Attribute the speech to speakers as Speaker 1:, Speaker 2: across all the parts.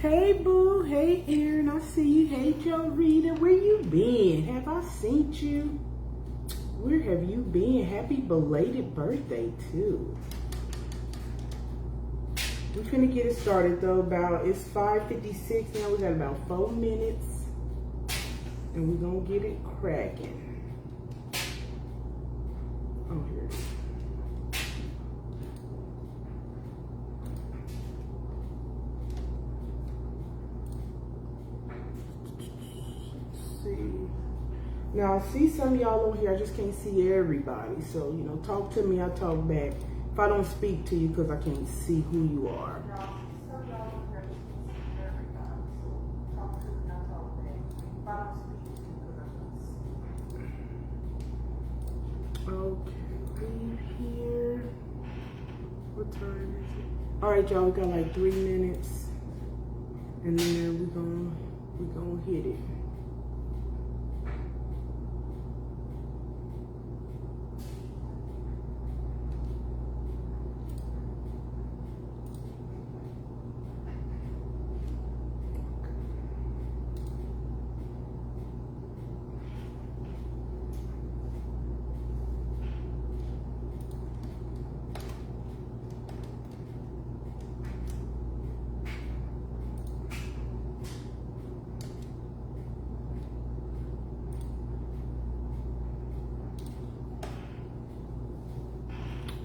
Speaker 1: Hey boo, hey Aaron, I see you. Hey Joe Rita, where you been? Have I seen you? Where have you been? Happy belated birthday too. We're finna get it started though. It's 5:56 now. We got about 4 minutes, and we're gonna get it cracking. Oh, here it is. Now, I see some of y'all on here, I just can't see everybody. So, talk to me, I talk back. If I don't speak to you because I can't see who you are. Okay, leave here. What time is it? All right, y'all, we got like 3 minutes. And then we're gonna hit it.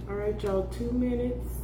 Speaker 1: All right, y'all, 2 minutes.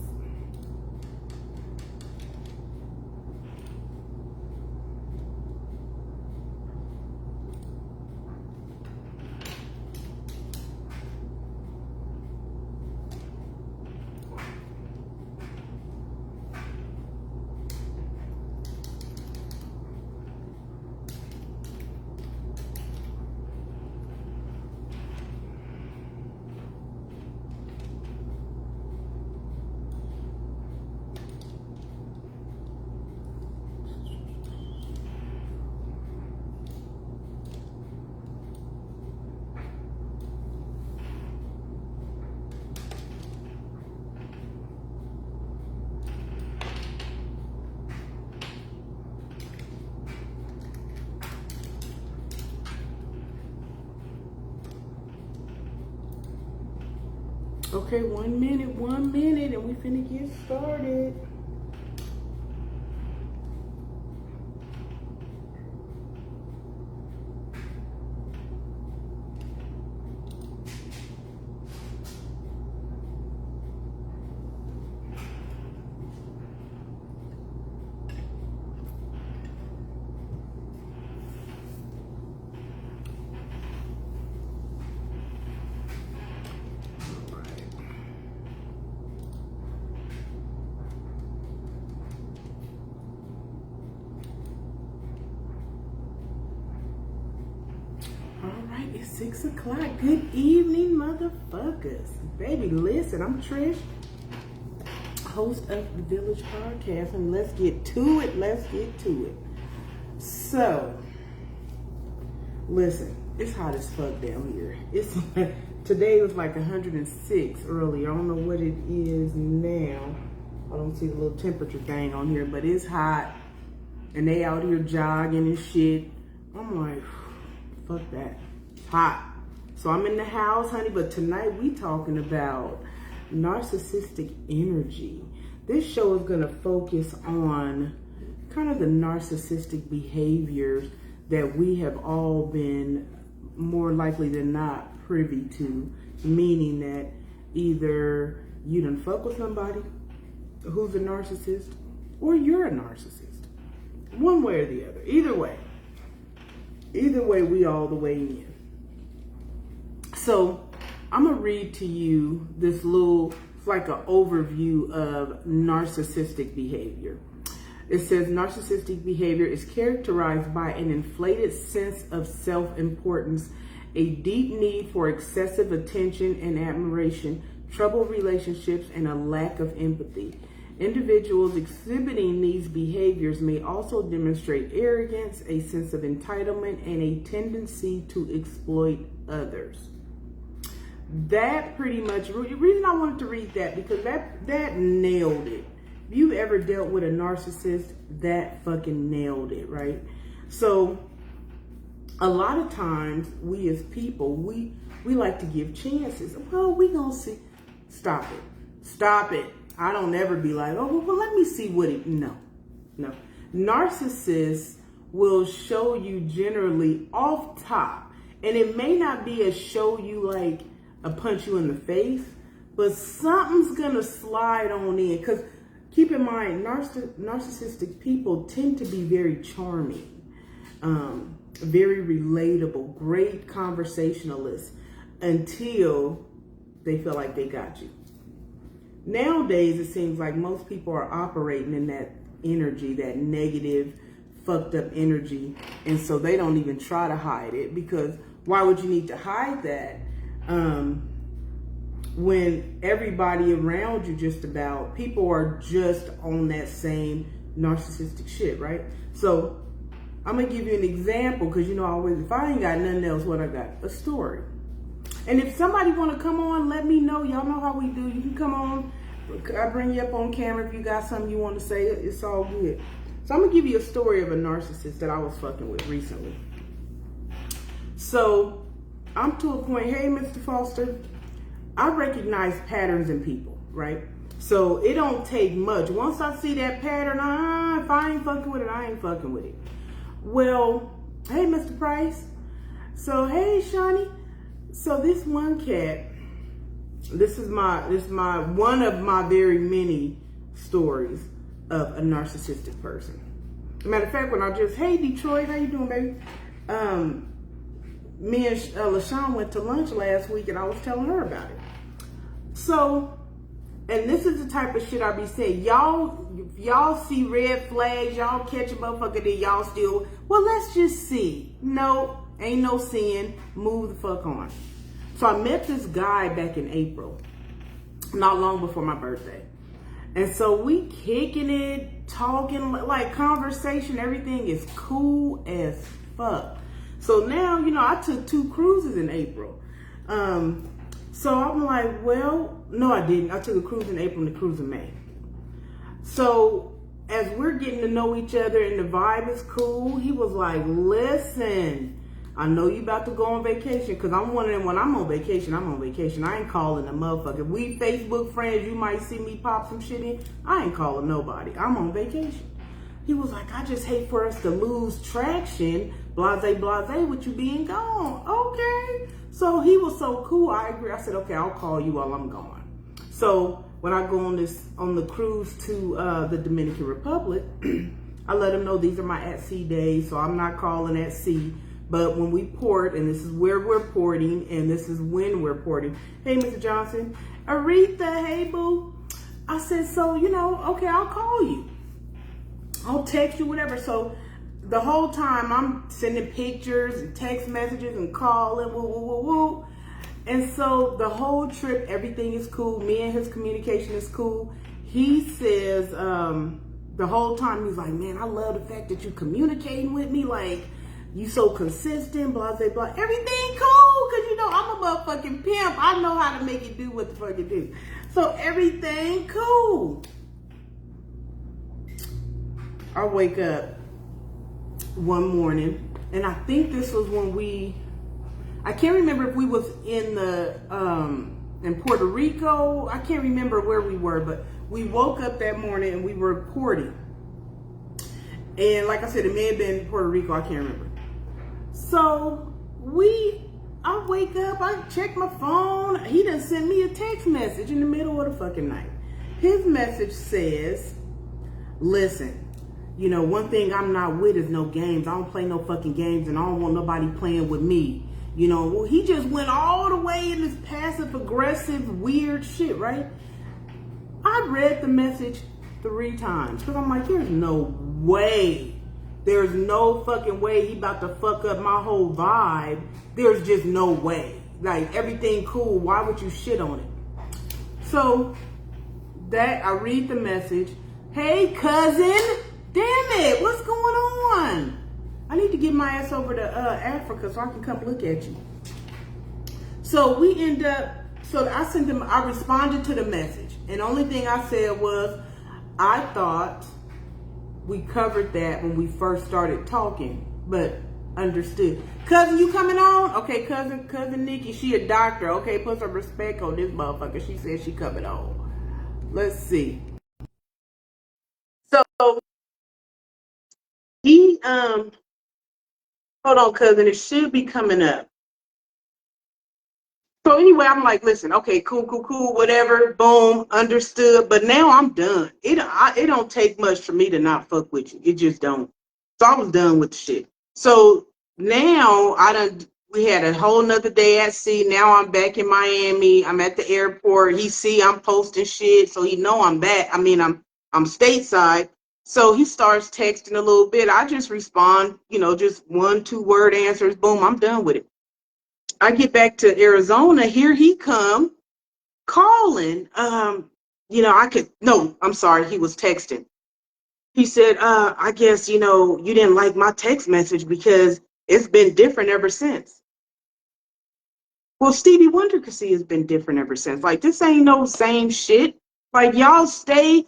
Speaker 1: Okay, 1 minute, and we finna get started. It's 6 o'clock. Good evening, motherfuckers. Baby, listen, I'm Trish, host of the Village Podcast, and let's get to it. So, listen, it's hot as fuck down here. Today was like 106 earlier. I don't know what it is now. I don't see the little temperature thing on here, but it's hot, and they out here jogging and shit. I'm like, fuck that. Hot. So I'm in the house, honey, but tonight we talking about narcissistic energy. This show is going to focus on kind of the narcissistic behaviors that we have all been more likely than not privy to, meaning that either you done fuck with somebody who's a narcissist or you're a narcissist. One way or the other. Either way, we all the way in. So I'm going to read to you this it's like an overview of narcissistic behavior. It says narcissistic behavior is characterized by an inflated sense of self-importance, a deep need for excessive attention and admiration, troubled relationships, and a lack of empathy. Individuals exhibiting these behaviors may also demonstrate arrogance, a sense of entitlement, and a tendency to exploit others. That pretty much, the reason I wanted to read that, because that nailed it. If you've ever dealt with a narcissist, that fucking nailed it, right? So a lot of times we as people, we like to give chances. Well, we gonna see. Stop it. I don't ever be like, oh, well, let me see what it, no. Narcissists will show you generally off top. And it may not be a show you like a punch you in the face, but something's gonna slide on in. Because keep in mind, narcissistic people tend to be very charming, very relatable, great conversationalists until they feel like they got you. Nowadays, it seems like most people are operating in that energy, that negative, fucked up energy. And so they don't even try to hide it, because why would you need to hide that when everybody around you, just about, people are just on that same narcissistic shit, right? So I'm gonna give you an example, because I always, if I ain't got nothing else, what I got? A story. And if somebody want to come on, let me know. Y'all know how we do. You can come on. I bring you up on camera if you got something you want to say. It's all good. So I'm going to give you a story of a narcissist that I was fucking with recently. So I'm to a point, hey, Mr. Foster, I recognize patterns in people, right? So it don't take much. Once I see that pattern, if I ain't fucking with it, I ain't fucking with it. Well, hey, Mr. Price. So, hey, Shawnee. So this one cat, this is one of my very many stories of a narcissistic person. Matter of fact, when I just, hey Detroit, how you doing, baby? Me and LaShawn went to lunch last week, and I was telling her about it. So, and this is the type of shit I be saying. Y'all see red flags, y'all catch a motherfucker, then y'all still, well, let's just see. No. Ain't no sin. Move the fuck on. So I met this guy back in April, not long before my birthday. And so we kicking it, talking, like conversation, everything is cool as fuck. So now, I took 2 cruises in April. So I'm like, well, no, I didn't. I took a cruise in April and a cruise in May. So as we're getting to know each other and the vibe is cool, he was like, listen, I know you about to go on vacation, because I'm one of them, when I'm on vacation, I'm on vacation. I ain't calling a motherfucker. We Facebook friends, you might see me pop some shit in. I ain't calling nobody. I'm on vacation. He was like, I just hate for us to lose traction, blase, with you being gone. Okay. So he was so cool. I agree. I said, okay, I'll call you while I'm gone. So when I go on the cruise to the Dominican Republic, I let him know these are my at sea days, so I'm not calling at sea. But when we port, and this is where we're porting, and this is when we're porting. Hey, Mr. Johnson. Aretha, hey, boo. I said, so, okay, I'll call you. I'll text you, whatever. So the whole time I'm sending pictures and text messages and calling, woo. And so the whole trip, everything is cool. Me and his communication is cool. He says, the whole time he's like, man, I love the fact that you communicating with me. Like, you so consistent, blah. Everything cool, because I'm a motherfucking pimp. I know how to make it do what the fuck it do. So everything cool. I wake up one morning, and I think this was when I can't remember if we was in Puerto Rico. I can't remember where we were, but we woke up that morning and we were reporting. And like I said, it may have been Puerto Rico, I can't remember. So I wake up, I check my phone. He done sent me a text message in the middle of the fucking night. His message says, listen, one thing I'm not with is no games. I don't play no fucking games, and I don't want nobody playing with me. Well, he just went all the way in this passive aggressive weird shit, right? I read the message 3 times, because I'm like, there's no way. There's no fucking way he about to fuck up my whole vibe. There's just no way. Like, everything cool. Why would you shit on it? So I read the message. Hey, cousin. Damn it. What's going on? I need to get my ass over to Africa so I can come look at you. So we end up, so I responded to the message. And the only thing I said was, I thought we covered that when we first started talking, but understood. Cousin, you coming on? Okay, cousin Nikki, she a doctor. Okay, put some respect on this motherfucker. She said she coming on. Let's see. So he hold on, cousin, it should be coming up. So anyway, I'm like, listen, okay, cool, whatever, boom, understood. But now I'm done. It don't take much for me to not fuck with you. It just don't. So I was done with the shit. So now we had a whole nother day at sea. Now I'm back in Miami. I'm at the airport. He see I'm posting shit, so he know I'm back. I mean, I'm stateside. So he starts texting a little bit. I just respond, just 1-2 word answers. Boom, I'm done with it. I get back to Arizona. Here he come calling. I'm sorry. He was texting. He said, I guess, you didn't like my text message because it's been different ever since. Well, Stevie Wonder could see it's been different ever since. Like, this ain't no same shit. Like, y'all stay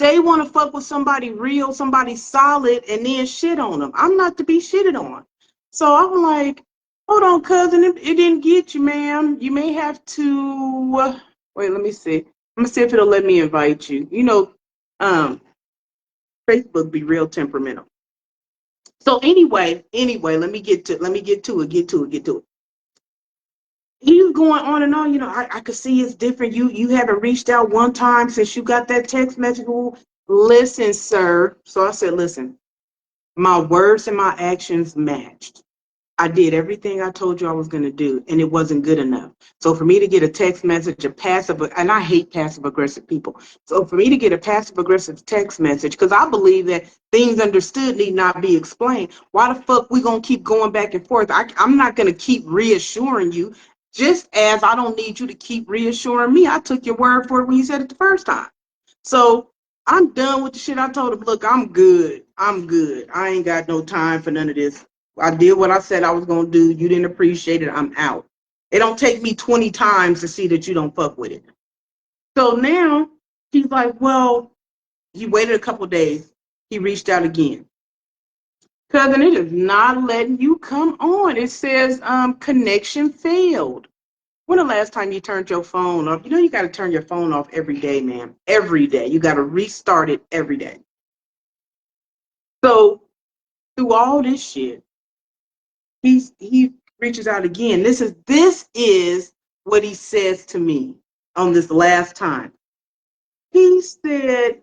Speaker 1: want to fuck with somebody real, somebody solid, and then shit on them. I'm not to be shitted on. So I'm like, hold on, cousin, it didn't get you, ma'am. You may have to, wait, let me see. I'm going to see if it'll let me invite you. Facebook be real temperamental. So anyway, let me get to it. He was going on and on. I could see it's different. You haven't reached out one time since you got that text message. Listen, sir. So I said, listen, my words and my actions matched. I did everything I told you I was going to do, and it wasn't good enough. So for me to get a text message, and I hate passive aggressive people. So for me to get a passive aggressive text message, because I believe that things understood need not be explained. Why the fuck we going to keep going back and forth? I'm not going to keep reassuring you, just as I don't need you to keep reassuring me. I took your word for it when you said it the first time. So I'm done with the shit. I told him, look, I'm good. I ain't got no time for none of this. I did what I said I was going to do. You didn't appreciate it. I'm out. It don't take me 20 times to see that you don't fuck with it. So now he's like, well, he waited a couple days. He reached out again. Cousin, it is not letting you come on. It says connection failed. When the last time you turned your phone off? You got to turn your phone off every day, man. Every day. You got to restart it every day. So through all this shit, he reaches out again. This is what he says to me on this last time. He said,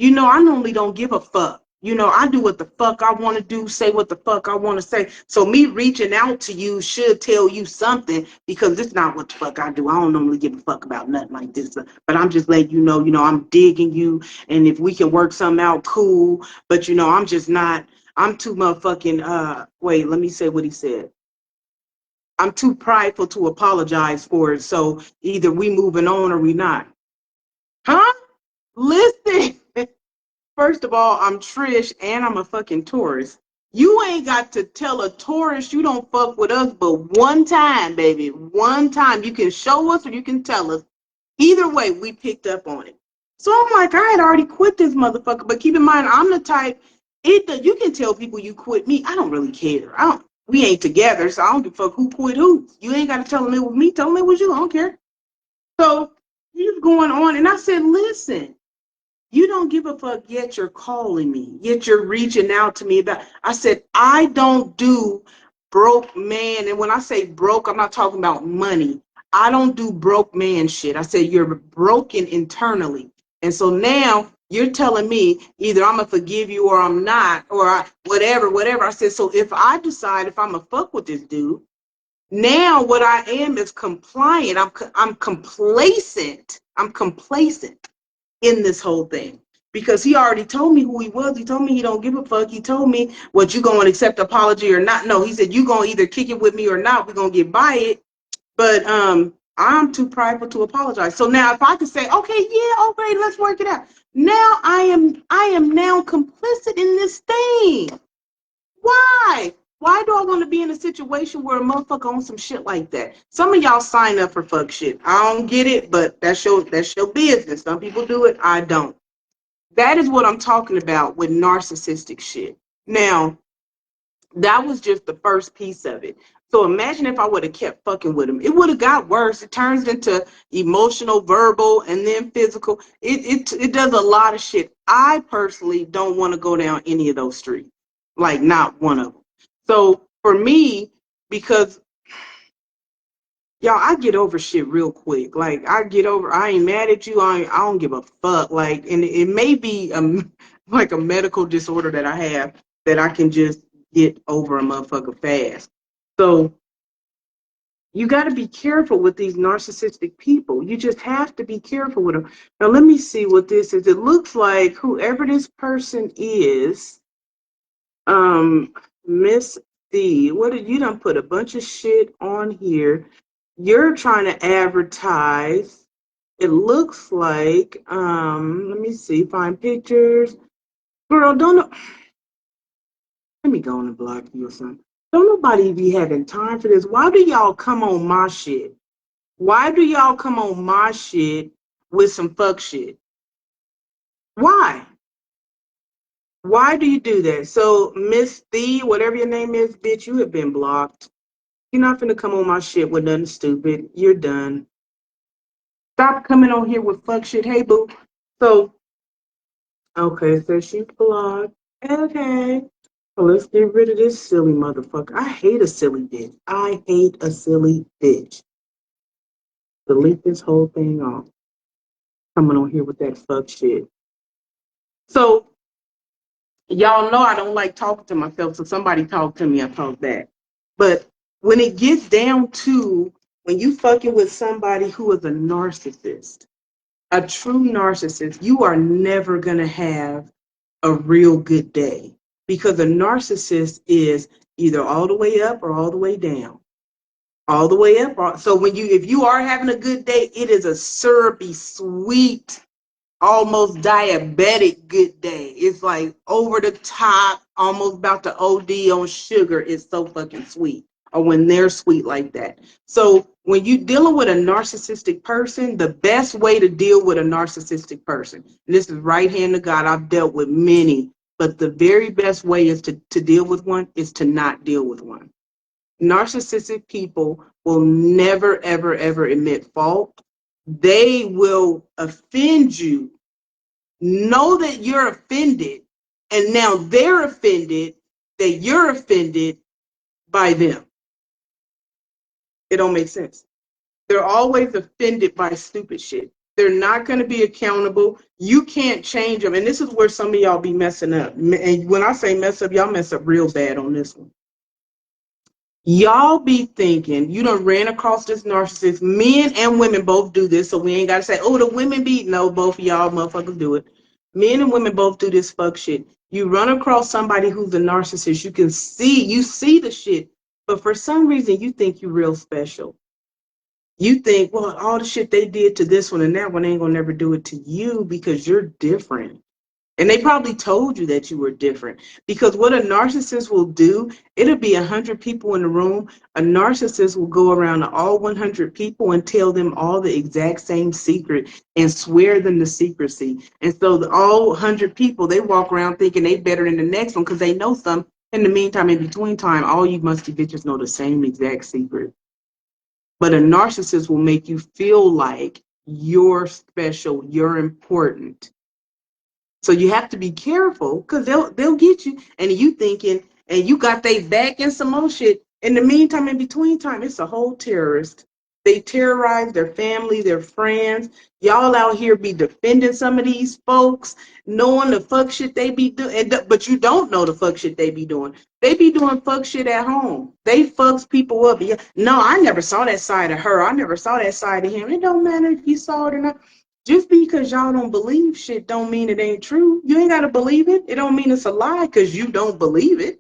Speaker 1: I normally don't give a fuck. I do what the fuck I want to do, say what the fuck I want to say. So me reaching out to you should tell you something, because this is not what the fuck I do. I don't normally give a fuck about nothing like this. But I'm just letting you know, I'm digging you. And if we can work something out, cool. But, I'm just not, I'm too motherfucking, wait, let me say what he said. I'm too prideful to apologize for it. So either we moving on or we not. Huh? Listen. First of all, I'm Trish and I'm a fucking tourist. You ain't got to tell a tourist you don't fuck with us but one time, baby. One time. You can show us or you can tell us. Either way, we picked up on it. So I'm like, I had already quit this motherfucker. But keep in mind, I'm the type, you can tell people you quit me. I don't really care. We ain't together, so I don't give a fuck who quit who. You ain't got to tell them it was me. Tell them it was you. I don't care. So he's going on. And I said, listen. You don't give a fuck, yet you're calling me, yet you're reaching out to me about. I said, I don't do broke man. And when I say broke, I'm not talking about money. I don't do broke man shit. I said, you're broken internally. And so now you're telling me either I'm going to forgive you or I'm not, or whatever. I said, so if I decide if I'm going to fuck with this dude, now what I am is compliant. I'm complacent. I'm complacent in this whole thing, because he already told me who he was. He told me he don't give a fuck. He told me, what, you gonna accept apology or not? No, he said, you gonna either kick it with me or not. We're gonna get by it. But I'm too prideful to apologize. So now if I could say, okay, yeah, okay, let's work it out. Now I am now complicit in this thing. Why? Why do I want to be in a situation where a motherfucker owns some shit like that? Some of y'all sign up for fuck shit. I don't get it, but that's your business. Some people do it. I don't. That is what I'm talking about with narcissistic shit. Now, that was just the first piece of it. So imagine if I would have kept fucking with him. It would have got worse. It turns into emotional, verbal, and then physical. It does a lot of shit. I personally don't want to go down any of those streets. Like not one of them. So for me, because y'all, I get over shit real quick. Like I get over. I ain't mad at you. I don't give a fuck. Like, and it may be like a medical disorder that I have that I can just get over a motherfucker fast. So you got to be careful with these narcissistic people. You just have to be careful with them. Now let me see what this is. It looks like whoever this person is, um, Miss D. What did you done put a bunch of shit on here? You're trying to advertise. It looks like, let me see, find pictures. Girl, don't know. Let me go on and block you or something. Don't nobody be having time for this. Why do y'all come on my shit? Why do y'all come on my shit with some fuck shit? Why? Why do you do that? So, Miss D, whatever your name is, bitch, you have been blocked. You're not gonna come on my shit with nothing stupid. You're done. Stop coming on here with fuck shit. Hey, boo. So, okay, so she blocked. Okay. Well, let's get rid of this silly motherfucker. I hate a silly bitch. I hate a silly bitch. Delete this whole thing off. Coming on here with that fuck shit. So, y'all know I don't like talking to myself, so somebody talk to me, I talk back. But when it gets down to when you fucking with somebody who is a narcissist, a true narcissist, you are never gonna have a real good day because a narcissist is either all the way up or all the way down. All the way up. So when you if you are having a good day, it is a syrupy, sweet, almost diabetic good day. It's like over the top, almost about to OD on sugar. It's so fucking sweet. Or when they're sweet like that. So when you're dealing with a narcissistic person, the best way to deal with a narcissistic person, and this is right hand to God, I've dealt with many, but the very best way is to deal with one is to not deal with one. Narcissistic people will never, ever, ever admit fault. They will offend you, know that you're offended, and now they're offended that you're offended by them. It don't make sense. They're always offended by stupid shit. They're not going to be accountable. You can't change them. And this is where some of y'all be messing up. And when I say mess up, y'all mess up real bad on this one. Y'all be thinking you done ran across this narcissist. Men and women both do this, so we ain't got to say, oh, the women be. No, both of y'all motherfuckers do it. Men and women both do this fuck shit. You run across somebody who's a narcissist, you see the shit, but for some reason you think you're real special. You think, well, all the shit they did to this one and that one ain't gonna never do it to you because you're different. And they probably told you that you were different because what a narcissist will do, it'll be 100 people in the room. A narcissist will go around to all 100 people and tell them all the exact same secret and swear them to secrecy. And so all 100 people, they walk around thinking they better than the next one because they know some. In the meantime, in between time, all you musty bitches know the same exact secret. But a narcissist will make you feel like you're special, you're important. So you have to be careful because they'll get you, and you thinking, and you got they back in some more shit. In the meantime, in between time, it's a whole terrorist. They terrorize their family, their friends. Y'all out here be defending some of these folks, knowing the fuck shit they be doing, but you don't know the fuck shit they be doing. They be doing fuck shit at home. They fucks people up. No, I never saw that side of her. I never saw that side of him. It don't matter if you saw it or not. Just because y'all don't believe shit don't mean it ain't true. You ain't gotta believe it. It don't mean it's a lie because you don't believe it.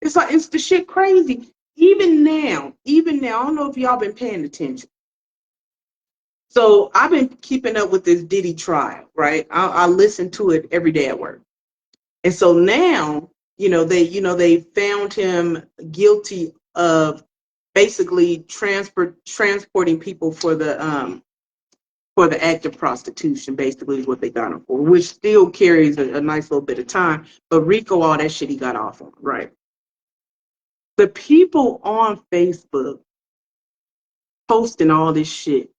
Speaker 1: It's like it's the shit crazy. Even now, I don't know if y'all been paying attention. So I've been keeping up with this Diddy trial, right? I listen to it every day at work. And so now, they found him guilty of basically transporting people for the for the act of prostitution, basically, is what they got him for, which still carries a nice little bit of time. But Rico, all that shit he got off on, right? The people on Facebook posting all this shit,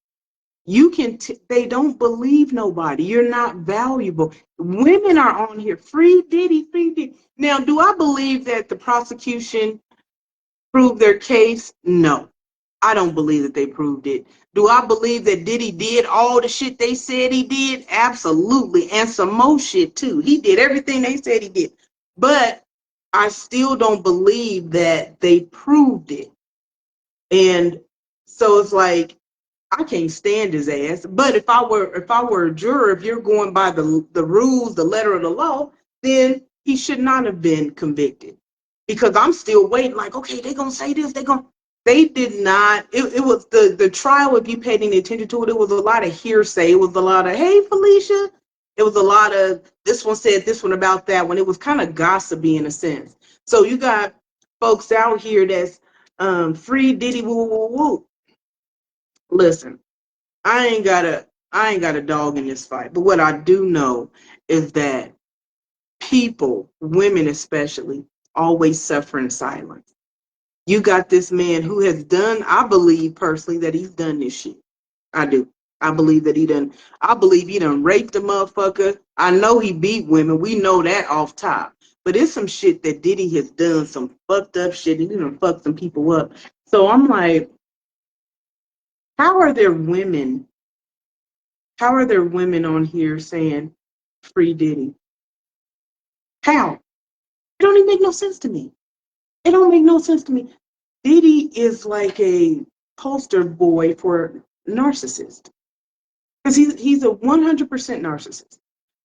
Speaker 1: they don't believe nobody. You're not valuable. Women are on here, free Diddy, free Diddy. Now, do I believe that the prosecution proved their case? No. I don't believe that they proved it. Do I believe that Diddy did all the shit they said he did? Absolutely. And some more shit too. He did everything they said he did. But I still don't believe that they proved it. And so it's like, I can't stand his ass. But if I were a juror, if you're going by the rules, the letter of the law, then he should not have been convicted. Because I'm still waiting, like, okay, they're gonna say this, they did not. It was the trial, if you paid any attention to it, it was a lot of hearsay. It was a lot of, hey, Felicia. It was a lot of, this one said this one about that one. It was kind of gossipy in a sense. So you got folks out here that's free Diddy woo woo woo. Listen, I ain't got a dog in this fight. But what I do know is that people, women especially, always suffer in silence. You got this man who has done, I believe personally that he's done this shit. I do. I believe he done raped a motherfucker. I know he beat women. We know that off top. But it's some shit that Diddy has done, some fucked up shit, and he done fucked some people up. So I'm like, how are there women on here saying free Diddy? How? It don't even make no sense to me. It don't make no sense to me. Diddy is like a poster boy for narcissist. Because he's a 100% narcissist.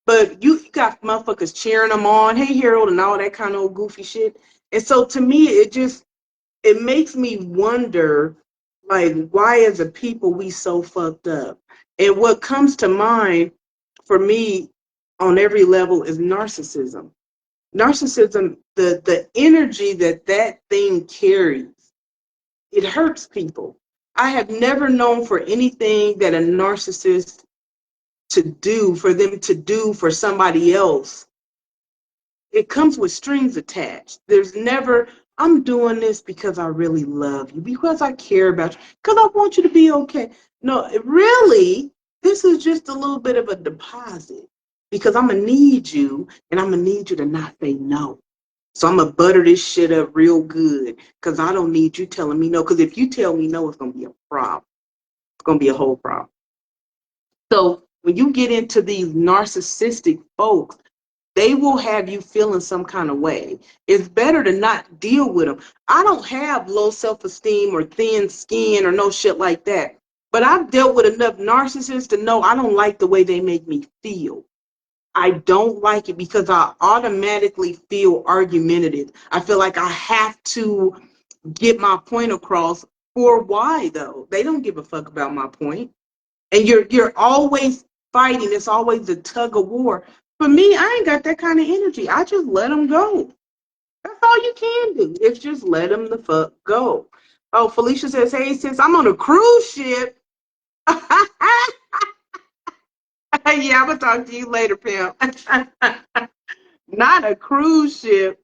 Speaker 1: But you got motherfuckers cheering him on, hey Harold, and all that kind of old goofy shit. And so to me, it makes me wonder, like, why as a people we so fucked up? And what comes to mind for me on every level is narcissism. Narcissism, the energy that thing carries, it hurts people. I have never known for anything that a narcissist for them to do for somebody else. It comes with strings attached. There's never, I'm doing this because I really love you, because I care about you, because I want you to be okay. No, really, this is just a little bit of a deposit because I'm going to need you, and I'm going to need you to not say no. So I'm going to butter this shit up real good because I don't need you telling me no. Because if you tell me no, it's going to be a problem. It's going to be a whole problem. So when you get into these narcissistic folks, they will have you feeling some kind of way. It's better to not deal with them. I don't have low self-esteem or thin skin or no shit like that. But I've dealt with enough narcissists to know I don't like the way they make me feel. I don't like it because I automatically feel argumentative. I feel like I have to get my point across. For why though? They don't give a fuck about my point. And you're always fighting. It's always a tug of war. For me, I ain't got that kind of energy. I just let them go. That's all you can do. It's just let them the fuck go. Oh, Felicia says, hey, sis, I'm on a cruise ship. Yeah, I'm going to talk to you later, Pam. Not a cruise ship.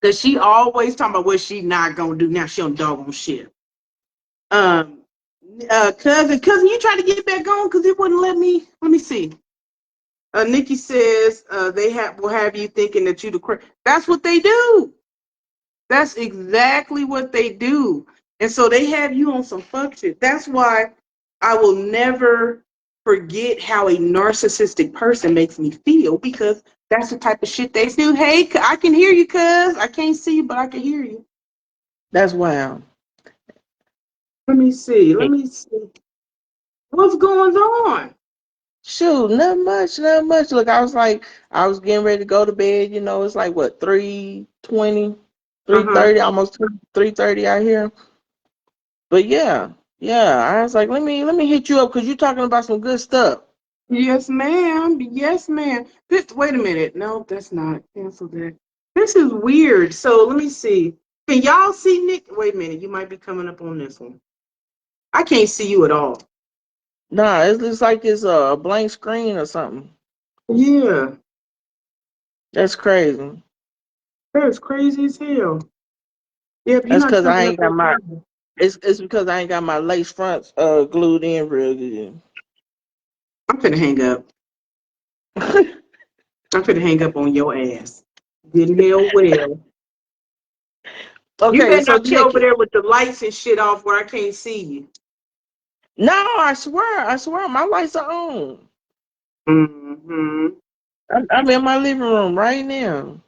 Speaker 1: Because she always talking about what she not going to do. Now she on doggone ship. Cousin, you trying to get back on because it wouldn't let me. Let me see. Nikki says will have you thinking that you the crazy. That's what they do. That's exactly what they do. And so they have you on some fuck shit. That's why I will never forget how a narcissistic person makes me feel, because that's the type of shit they do. Hey, I can hear you, cuz. I can't see you, but I can hear you. That's wild. Let me see. What's going on?
Speaker 2: Shoot, not much, not much. Look, I was getting ready to go to bed. You know, it's like what, 3:20,
Speaker 1: Uh-huh.
Speaker 2: 3:30, almost 3:30 out here. But yeah. I was like, let me hit you up because you're talking about some good stuff.
Speaker 1: Yes, ma'am. Yes, ma'am. Wait a minute. No, that's not. Cancel that. This is weird. So let me see. Can y'all see Nick? Wait a minute. You might be coming up on this one. I can't see you at all.
Speaker 2: Nah, it looks like it's a blank screen or something.
Speaker 1: Yeah,
Speaker 2: That's crazy.
Speaker 1: that's crazy as hell. Yep, you're
Speaker 2: That's
Speaker 1: not
Speaker 2: because I
Speaker 1: coming up
Speaker 2: ain't got
Speaker 1: on
Speaker 2: my.
Speaker 1: camera.
Speaker 2: It's because I ain't got my lace fronts glued in real good.
Speaker 1: I'm finna hang up. I'm finna hang up on your ass. Good and hell well. You
Speaker 2: Okay,
Speaker 1: better
Speaker 2: so
Speaker 1: not be
Speaker 2: check
Speaker 1: over
Speaker 2: it.
Speaker 1: there with the lights and shit off where I can't see you.
Speaker 2: No, I swear, my lights are on.
Speaker 1: Mm-hmm.
Speaker 2: I'm in my living room right now.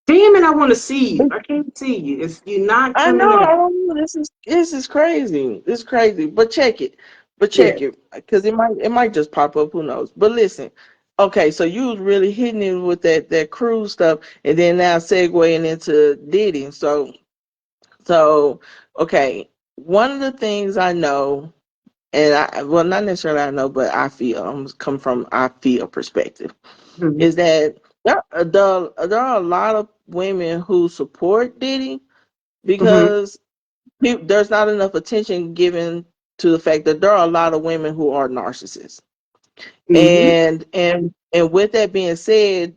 Speaker 1: Damn it, I want to see you. I can't see you. It's you not
Speaker 2: I
Speaker 1: coming
Speaker 2: know.
Speaker 1: up.
Speaker 2: I don't know. This is crazy. It's crazy. But check it. But
Speaker 1: Yeah.
Speaker 2: check it, because it might just pop up. Who knows? But listen. Okay, so you was really hitting it with that cruise stuff, and then now segueing into Diddy. So okay. One of the things I know, and I well not necessarily I know, but I feel I'm come from I feel perspective
Speaker 1: Mm-hmm.
Speaker 2: is that there are a lot of women who support Diddy
Speaker 1: Mm-hmm.
Speaker 2: because there's not enough attention given to the fact that there are a lot of women who are narcissists.
Speaker 1: Mm-hmm.
Speaker 2: And with that being said,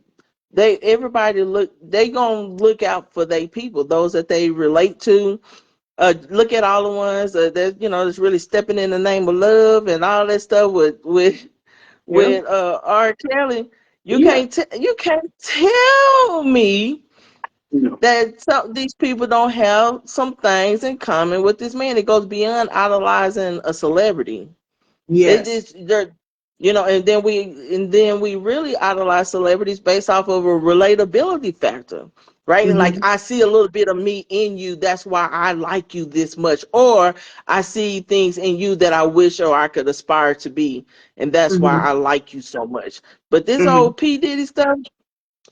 Speaker 2: they gonna look out for their people, those that they relate to. Look at all the ones that that's really stepping in the name of love and all that stuff
Speaker 1: Yeah.
Speaker 2: with R. Kelly.
Speaker 1: Yeah.
Speaker 2: You can't tell me
Speaker 1: No.
Speaker 2: that these people don't have some things in common with this man. It goes beyond idolizing a celebrity. They
Speaker 1: Yes.
Speaker 2: just they're and then we really idolize celebrities based off of a relatability factor, right? And like
Speaker 1: Mm-hmm.
Speaker 2: I see a little bit of me in you, that's why I like you this much, or I see things in you that I wish or I could aspire to be, and that's why
Speaker 1: Mm-hmm.
Speaker 2: I like you so much. But this
Speaker 1: Mm-hmm.
Speaker 2: old P Diddy stuff,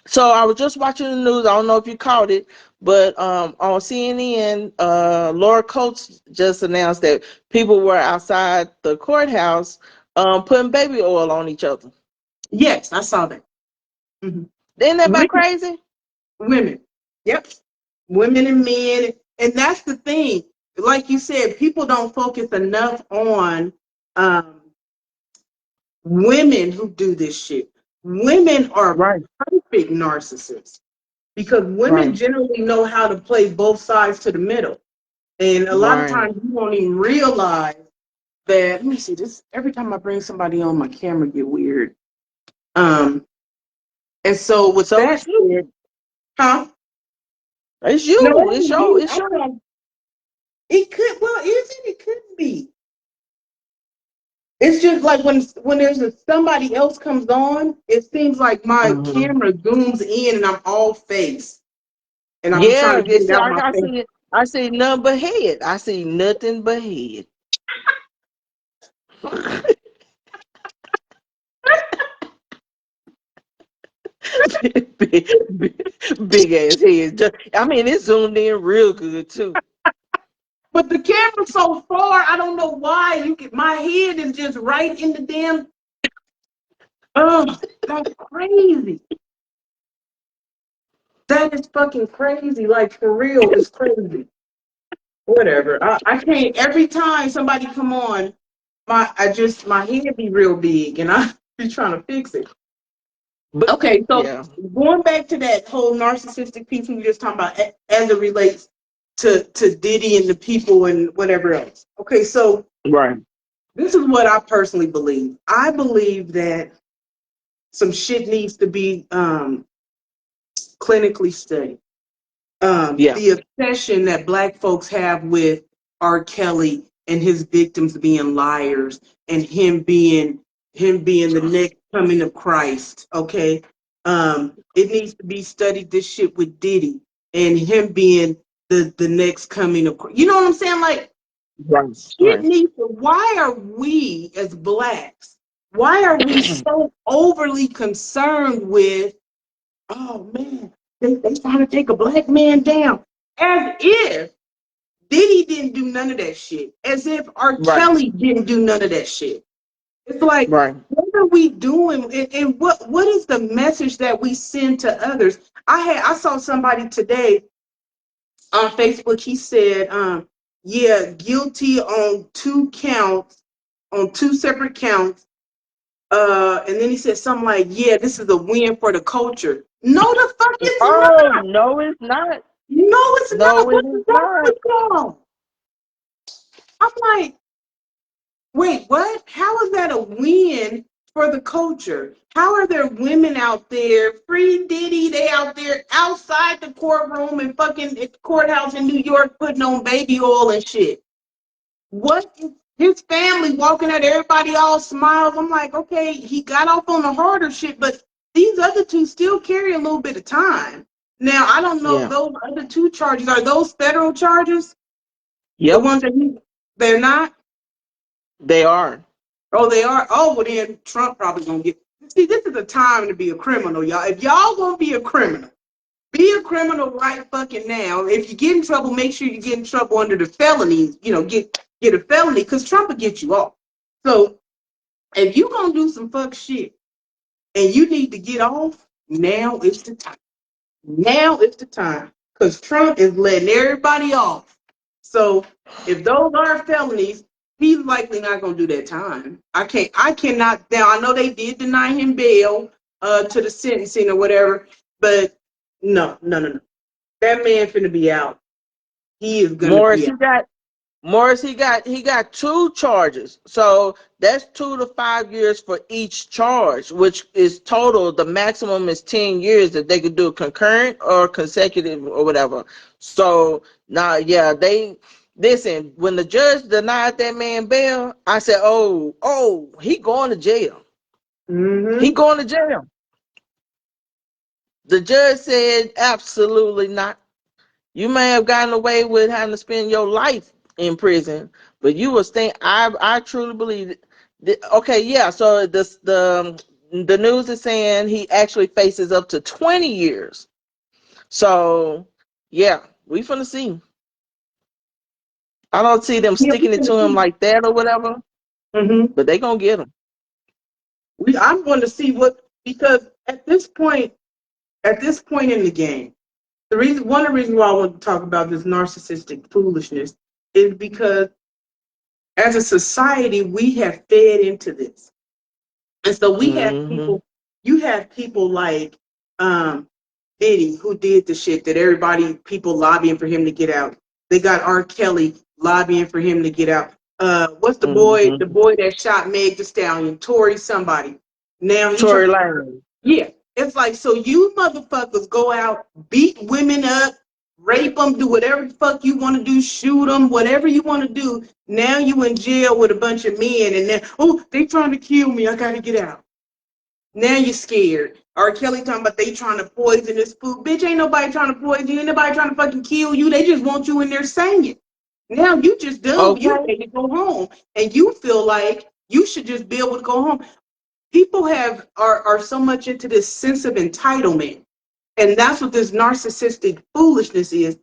Speaker 2: so I was just watching the news. I don't know if you caught it, but on CNN, Laura Coates just announced that people were outside the courthouse putting baby oil on each other.
Speaker 1: Yes, I saw that. Mm-hmm.
Speaker 2: Isn't that about
Speaker 1: Women.
Speaker 2: crazy?
Speaker 1: Women. Yep. Women and men. And that's the thing. Like you said, people don't focus enough on um, women who do this shit. Women are
Speaker 2: Right,
Speaker 1: perfect narcissists because women
Speaker 2: right,
Speaker 1: generally know how to play both sides to the middle. And a lot of
Speaker 2: right.
Speaker 1: times you won't even realize that. Let me see this. Every time I bring somebody on, my camera get weird. Um, and so with
Speaker 2: So
Speaker 1: that
Speaker 2: it's you.
Speaker 1: said, huh?
Speaker 2: It's
Speaker 1: No,
Speaker 2: you.
Speaker 1: it
Speaker 2: It's
Speaker 1: ain't
Speaker 2: your.
Speaker 1: me.
Speaker 2: It's
Speaker 1: I
Speaker 2: your.
Speaker 1: thought it could. Well, is it? It could be. It's just like when there's somebody else comes on, it seems like my
Speaker 2: Mhm.
Speaker 1: camera zooms in and I'm all face, and I be trying
Speaker 2: Yeah.
Speaker 1: to get it out
Speaker 2: Like
Speaker 1: my
Speaker 2: I
Speaker 1: face.
Speaker 2: see. I see nothing but head. I see nothing but head. big, big ass head. I mean, it's zoomed in real good too.
Speaker 1: But the camera's so far, I don't know why. My head is just right in the damn. Oh, that's crazy. That is fucking crazy. Like for real, it's crazy. Whatever. I can't. Every time somebody come on, my head be real big, and I be trying to fix it.
Speaker 2: But
Speaker 1: Okay, so
Speaker 2: yeah,
Speaker 1: going back to that whole narcissistic piece we were just talking about as it relates to Diddy and the people and whatever else. Okay, so
Speaker 2: right,
Speaker 1: this is what I personally believe. I believe that some shit needs to be clinically studied.
Speaker 2: yeah,
Speaker 1: The obsession that Black folks have with R. Kelly and his victims being liars and him being the next coming of Christ. Okay, it needs to be studied. This shit with Diddy and him being the next coming of Christ. You know what I'm saying? Like
Speaker 2: right,
Speaker 1: it
Speaker 2: right,
Speaker 1: needs to. Why are we as Blacks? Why are we so overly concerned with? Oh man, they trying to take a black man down. As if Diddy didn't do none of that shit. As if R.
Speaker 2: right,
Speaker 1: Kelly didn't do none of that shit. It's like,
Speaker 2: right.
Speaker 1: what are we doing? And what is the message that we send to others? I saw somebody today on Facebook. He said, yeah, guilty on 2 counts on 2 separate counts. And then he said something like, yeah, this is a win for the culture. No, the fuck it's
Speaker 2: Oh,
Speaker 1: not.
Speaker 2: no, it's not.
Speaker 1: No, it's not.
Speaker 2: No, it
Speaker 1: What
Speaker 2: is
Speaker 1: is wrong
Speaker 2: not.
Speaker 1: with y'all? I'm like, wait, what? How is that a win for the culture? How are there women out there, free Diddy, they out there outside the courtroom and fucking at the courthouse in New York putting on baby oil and shit? What is his family walking at everybody all smiles? I'm like, okay, he got off on the harder shit, but these other two still carry a little bit of time. Now, I don't know if
Speaker 2: Yeah.
Speaker 1: those other 2 charges are those federal charges, the
Speaker 2: Yep,
Speaker 1: ones that they're not.
Speaker 2: they are.
Speaker 1: Oh, they are. Oh, well, then Trump probably gonna get. See, this is a time to be a criminal, y'all. If y'all gonna be a criminal right fucking now. If you get in trouble, make sure you get in trouble under the felonies. You know, get a felony because Trump will get you off. So if you gonna do some fuck shit and you need to get off, now is the time. Now is the time because Trump is letting everybody off. So if those are felonies, he's likely not going to do that time. I cannot. Now I know they did deny him bail to the sentencing or whatever, but no, no, no, no. That man finna be out. He is gonna
Speaker 2: Morris,
Speaker 1: be
Speaker 2: he
Speaker 1: out.
Speaker 2: got he got 2 charges. So that's 2 to 5 years for each charge, which is total. The maximum is 10 years that they could do concurrent or consecutive or whatever. So now, yeah, they listen. When the judge denied that man bail, I said, oh, he going to jail. He
Speaker 1: Mm-hmm.
Speaker 2: going to jail. The judge said, absolutely not. You may have gotten away with having to spend your life in prison, but you will stay. I truly believe that, okay, yeah. So the news is saying he actually faces up to 20 years. So yeah, we finna see. I don't see them
Speaker 1: Yeah, we
Speaker 2: sticking it
Speaker 1: finna
Speaker 2: to him
Speaker 1: see.
Speaker 2: like that or whatever,
Speaker 1: Mm-hmm.
Speaker 2: but they gonna get him.
Speaker 1: I'm going to see what because at this point in the game. One of the reasons why I want to talk about this narcissistic foolishness is because as a society we have fed into this, and so
Speaker 2: Mm-hmm.
Speaker 1: you have people like Diddy who did the shit that people lobbying for him to get out. They got R. Kelly lobbying for him to get out. What's the
Speaker 2: Mm-hmm.
Speaker 1: boy that shot Meg Thee Stallion, Tory somebody. Now he
Speaker 2: Tory
Speaker 1: trying.
Speaker 2: Lanez.
Speaker 1: Yeah, it's like, so you motherfuckers go out, beat women up, rape them, do whatever the fuck you want to do, shoot them, whatever you want to do. Now you in jail with a bunch of men, and then, oh, they trying to kill me, I gotta get out. Now you're scared. R. Kelly talking about they trying to poison this food. Bitch, ain't nobody trying to poison you, ain't nobody trying to fucking kill you. They just want you in there singing. Now you just dumb, you
Speaker 2: Okay.
Speaker 1: ready to go home, and you feel like you should just be able to go home. People are so much into this sense of entitlement, and that's what this narcissistic foolishness is.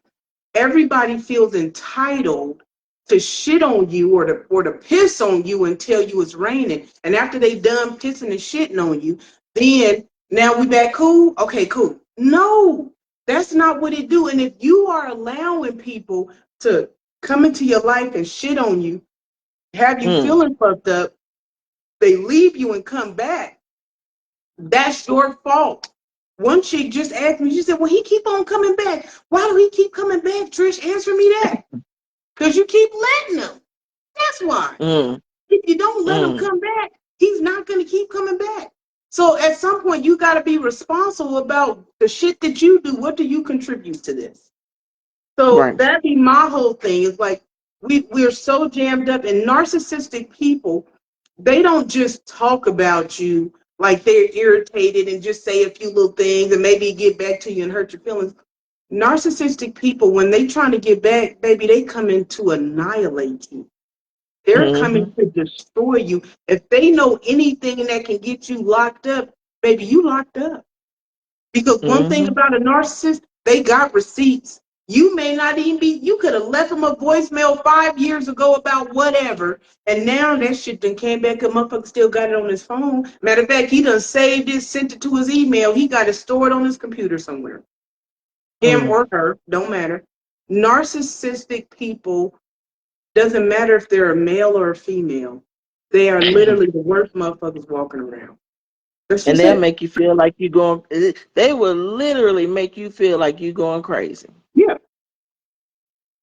Speaker 1: Everybody feels entitled to shit on you or to piss on you and tell you it's raining, and after they done pissing and shitting on you, then now we back cool. Okay, cool. No, that's not what it do. And if you are allowing people to come into your life and shit on you, have you
Speaker 2: Mm.
Speaker 1: feeling fucked up, they leave you and come back, that's your fault. One chick just asked me, she said, well, he keep on coming back. Why do he keep coming back, Trish? Answer me that. Because you keep letting him. That's why.
Speaker 2: Mm.
Speaker 1: If you don't let him
Speaker 2: Mm.
Speaker 1: come back, he's not going to keep coming back. So at some point, you got to be responsible about the shit that you do. What do you contribute to this? So
Speaker 2: Right.
Speaker 1: that'd be my whole thing. Is like we're so jammed up, and narcissistic people, they don't just talk about you like they're irritated and just say a few little things and maybe get back to you and hurt your feelings. Narcissistic people, when they trying to get back, baby, they come in to annihilate you. They're coming
Speaker 2: Mm-hmm.
Speaker 1: to destroy you. If they know anything that can get you locked up, baby, you locked up. Because one thing
Speaker 2: Mm-hmm.
Speaker 1: about a narcissist, they got receipts. You may not even be, you could have left them a voicemail 5 years ago about whatever, and now that shit done came back, a motherfucker still got it on his phone. Matter of fact, he done saved it, sent it to his email. He got it stored on his computer somewhere. Him
Speaker 2: Mm.
Speaker 1: or her, don't matter. Narcissistic people, doesn't matter if they're a male or a female, They are literally the worst motherfuckers walking around. That's
Speaker 2: And
Speaker 1: just
Speaker 2: they'll
Speaker 1: it.
Speaker 2: make you feel like you're going. They will literally make you feel like you're going crazy,
Speaker 1: Yeah.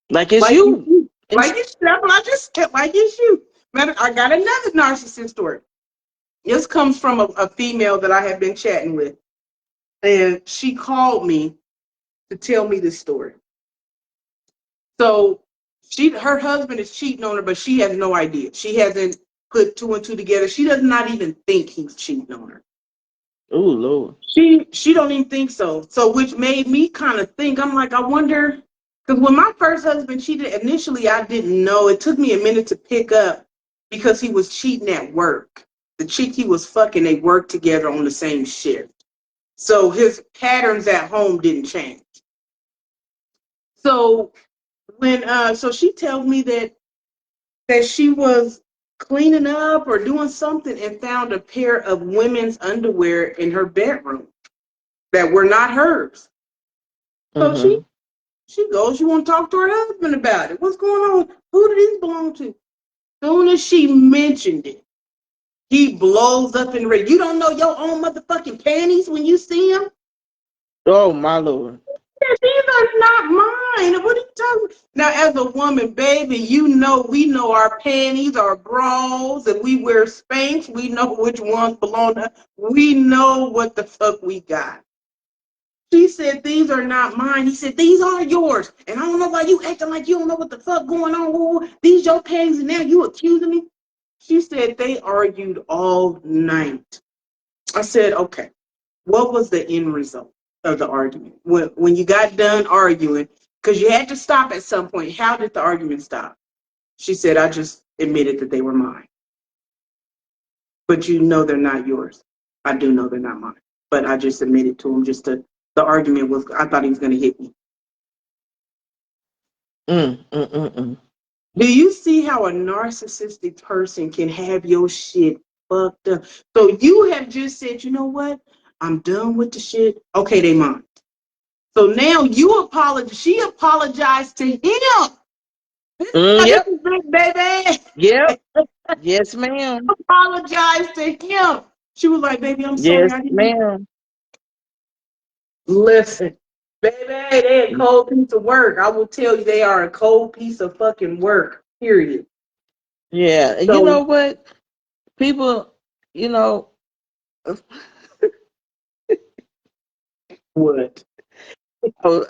Speaker 2: like it's
Speaker 1: Like you
Speaker 2: you.
Speaker 1: shoot.
Speaker 2: And
Speaker 1: Like you shoot. That's what I just said. Like you shoot. Matter, I got another narcissist story. This comes from a female that I have been chatting with. And she called me to tell me this story. So her husband is cheating on her, but she has no idea. She hasn't put two and two together. She does not even think he's cheating on her.
Speaker 2: oh Lord,
Speaker 1: She don't even think so. So which made me kind of think. I'm like, I wonder, because when my first husband cheated, initially I didn't know. It took me a minute to pick up because he was cheating at work. The chick he was fucking, they worked together on the same shift. So his patterns at home didn't change. So so she tells me that she was cleaning up or doing something and found a pair of women's underwear in her bedroom that were not hers. So
Speaker 2: mm-hmm.
Speaker 1: she goes, you want to talk to her husband about it? What's going on? Who do these belong to? Soon as she mentioned it, he blows up in red. You don't know your own motherfucking panties when you see them?
Speaker 2: Oh my Lord.
Speaker 1: These are not mine. What are you talking about? Now, as a woman, baby, you know we know our panties, our bras, and we wear Spanx. We know which ones belong to us. We know what the fuck we got. She said, these are not mine. He said, these are yours. And I don't know why you acting like you don't know what the fuck going on. Ooh, these your panties, and now you accusing me? She said they argued all night. I said, okay, what was the end result of the argument? When you got done arguing, because you had to stop at some point, how did the argument stop? She said, I just admitted that they were mine. But you know they're not yours. I do know they're not mine. But I just admitted to him the argument was, I thought he was going to hit me.
Speaker 2: Mm, mm, mm, mm.
Speaker 1: Do you see how a narcissistic person can have your shit fucked up? So you have just said, you know what? I'm done with the shit. Okay, they mine. So now you apologize. She apologized to him. This
Speaker 2: Yep.
Speaker 1: is big, baby.
Speaker 2: Yep. Yes, ma'am.
Speaker 1: Apologize to him. She was like, baby, I'm sorry.
Speaker 2: Yes,
Speaker 1: I didn't
Speaker 2: ma'am.
Speaker 1: listen. Baby, they a cold piece of work. I will tell you they are a cold piece of fucking work. Period.
Speaker 2: Yeah. And you know
Speaker 1: So
Speaker 2: what? People, you know,
Speaker 1: what?
Speaker 2: oh,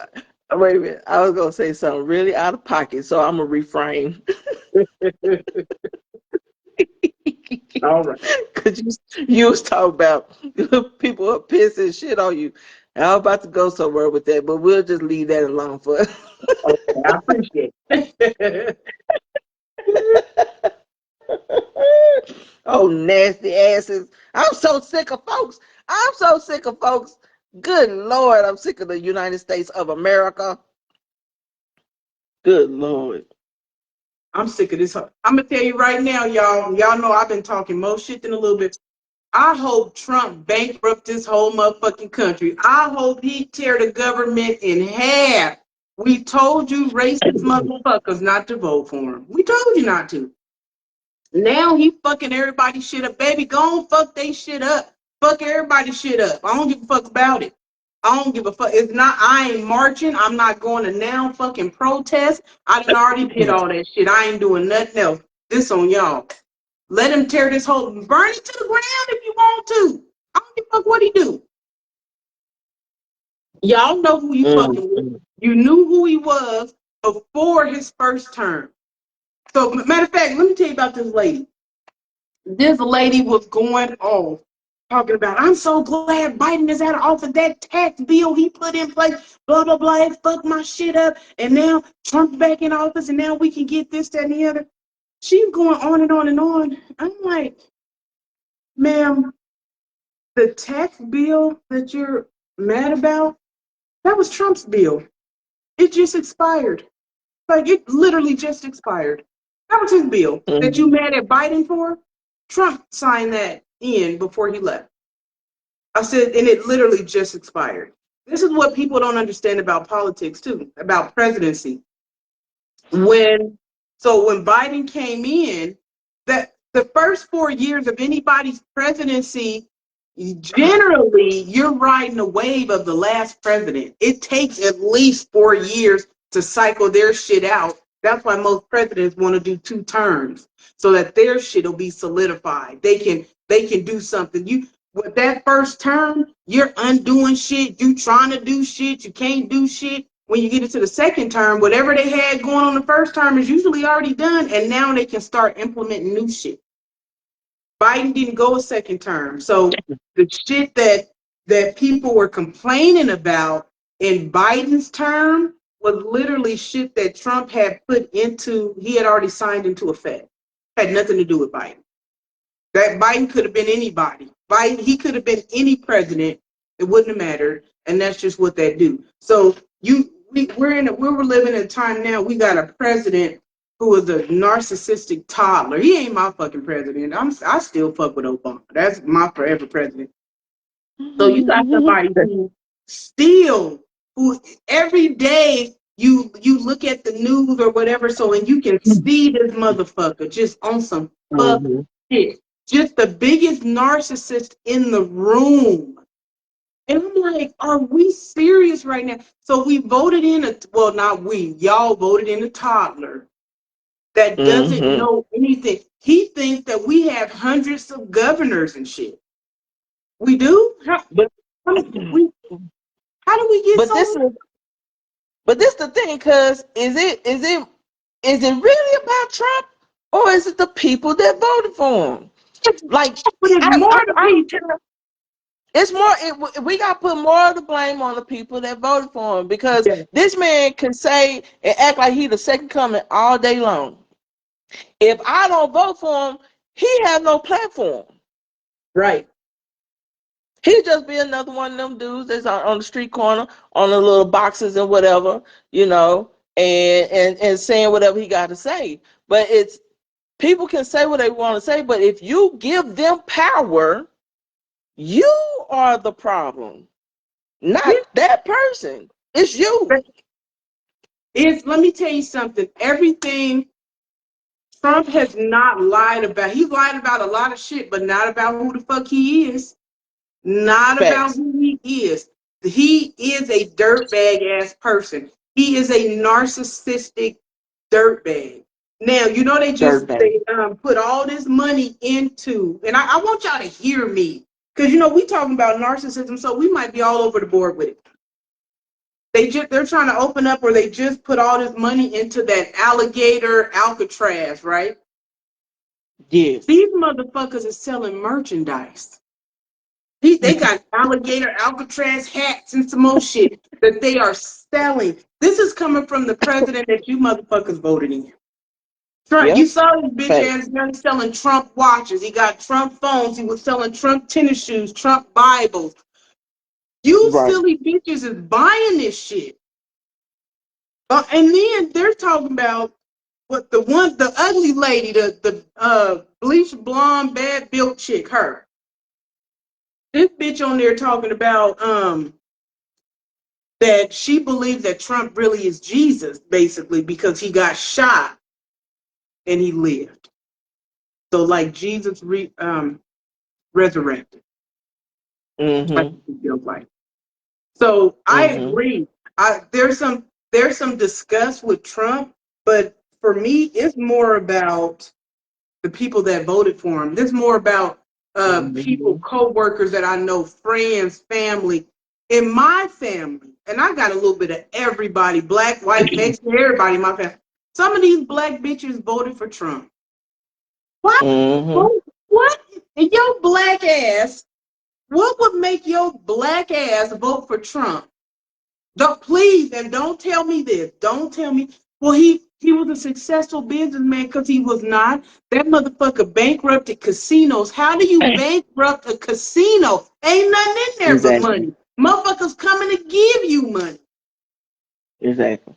Speaker 2: wait a minute. I was gonna say something really out of pocket, so I'm gonna refrain.
Speaker 1: All right.
Speaker 2: Cause you was talking about people are pissing shit on you. I'm about to go somewhere with that, but we'll just leave that alone for.
Speaker 1: Okay, I appreciate it.
Speaker 2: Oh, nasty asses! I'm so sick of folks. I'm so sick of folks. Good Lord, I'm sick of the United States of America. Good Lord.
Speaker 1: I'm sick of this. I'm gonna tell you right now, y'all. Y'all know I've been talking more shit than a little bit. I hope Trump bankrupt this whole motherfucking country. I hope he tear the government in half. We told you racist motherfuckers not to vote for him. We told you not to. Now he fucking everybody shit up. Baby, go on fuck they shit up. Fuck everybody shit up. I don't give a fuck about it. I don't give a fuck. It's not, I ain't marching. I'm not going to now fucking protest. I done already did all that shit. I ain't doing nothing else. This on y'all. Let him tear this whole, burn it to the ground if you want to. I don't give a fuck what he do. Y'all know who you fucking with.
Speaker 2: Mm.
Speaker 1: You knew who he was before his first term. So, matter of fact, let me tell you about this lady. This lady was going off talking about, I'm so glad Biden is out of office. That tax bill he put in place, blah, blah, blah, it fucked my shit up. And now Trump's back in office and now we can get this, that, and the other. She's going on and on and on. I'm like, ma'am, the tax bill that you're mad about, that was Trump's bill. It just expired. Like, it literally just expired. That was his bill that you
Speaker 2: Mm.
Speaker 1: mad at Biden for. Trump signed that in before he left. I said, and it literally just expired. This is what people don't understand about politics too, about presidency. When when Biden came in, that the first 4 years of anybody's presidency, generally, you're riding a wave of the last president. It takes at least 4 years to cycle their shit out. That's why most presidents want to do 2 terms so that their shit will be solidified. They can do something. You with that first term, you're undoing shit. You trying to do shit. You can't do shit. When you get into the second term, whatever they had going on the first term is usually already done, and now they can start implementing new shit. Biden didn't go a second term. So the shit that people were complaining about in Biden's term was literally shit that Trump had he had already signed into effect. Had nothing to do with Biden. That Biden could have been anybody. He could have been any president. It wouldn't have mattered. And that's just what they do. So we're living in a time now. We got a president who is a narcissistic toddler. He ain't my fucking president. I still fuck with Obama. That's my forever president. So you got somebody who every day you look at the news or whatever, so and you can see this motherfucker just on some fuck shit. Just the biggest narcissist in the room. And I'm like, are we serious right now? So we voted in not we, y'all voted in a toddler that doesn't know anything. He thinks that we have hundreds of governors and shit. We do? How do we get
Speaker 2: But this the thing, cause is it really about Trump, or is it the people that voted for him? Like, it's more. We got to put more of the blame on the people that voted for him, because this man can say and act like he the second coming all day long. If I don't vote for him, he has no platform.
Speaker 1: Right.
Speaker 2: He'll just be another one of them dudes that's on the street corner, on the little boxes and whatever, and saying whatever he got to say. But it's people can say what they want to say, but if you give them power, you are the problem, not that person. It's you.
Speaker 1: Let me tell you something. Everything Trump has not lied about. He's lied about a lot of shit, but not about who the fuck he is. Not about who he is. He is a dirtbag ass person. He is a narcissistic dirtbag. Now, they put all this money into, and I want y'all to hear me, because we talking about narcissism, so we might be all over the board with it. They're trying to open up, or they just put all this money into that alligator Alcatraz, right?
Speaker 2: Yes.
Speaker 1: These motherfuckers are selling merchandise. They got alligator Alcatraz hats and some more shit that they are selling. This is coming from the president that you motherfuckers voted in. Trump, you saw this bitch ass man selling Trump watches. He got Trump phones. He was selling Trump tennis shoes, Trump Bibles. You silly bitches is buying this shit. And then they're talking about the ugly lady, the bleached blonde, bad built chick, her. This bitch on there talking about that she believes that Trump really is Jesus, basically, because he got shot and he lived. So like Jesus resurrected. Like. So I agree. There's some disgust with Trump, but for me, it's more about the people that voted for him. There's more about people, co-workers that I know, friends, family. In my family, and I got a little bit of everybody, black, white, Mexican, everybody in my family. Some of these black bitches voted for Trump. What? What? And your black ass, what would make your black ass vote for Trump? Please, and don't tell me this. Don't tell me. Well, he was a successful businessman, because he was not. That motherfucker bankrupted casinos. How do you bankrupt a casino? Ain't nothing in there but money. Motherfuckers coming to give you money.
Speaker 2: Exactly.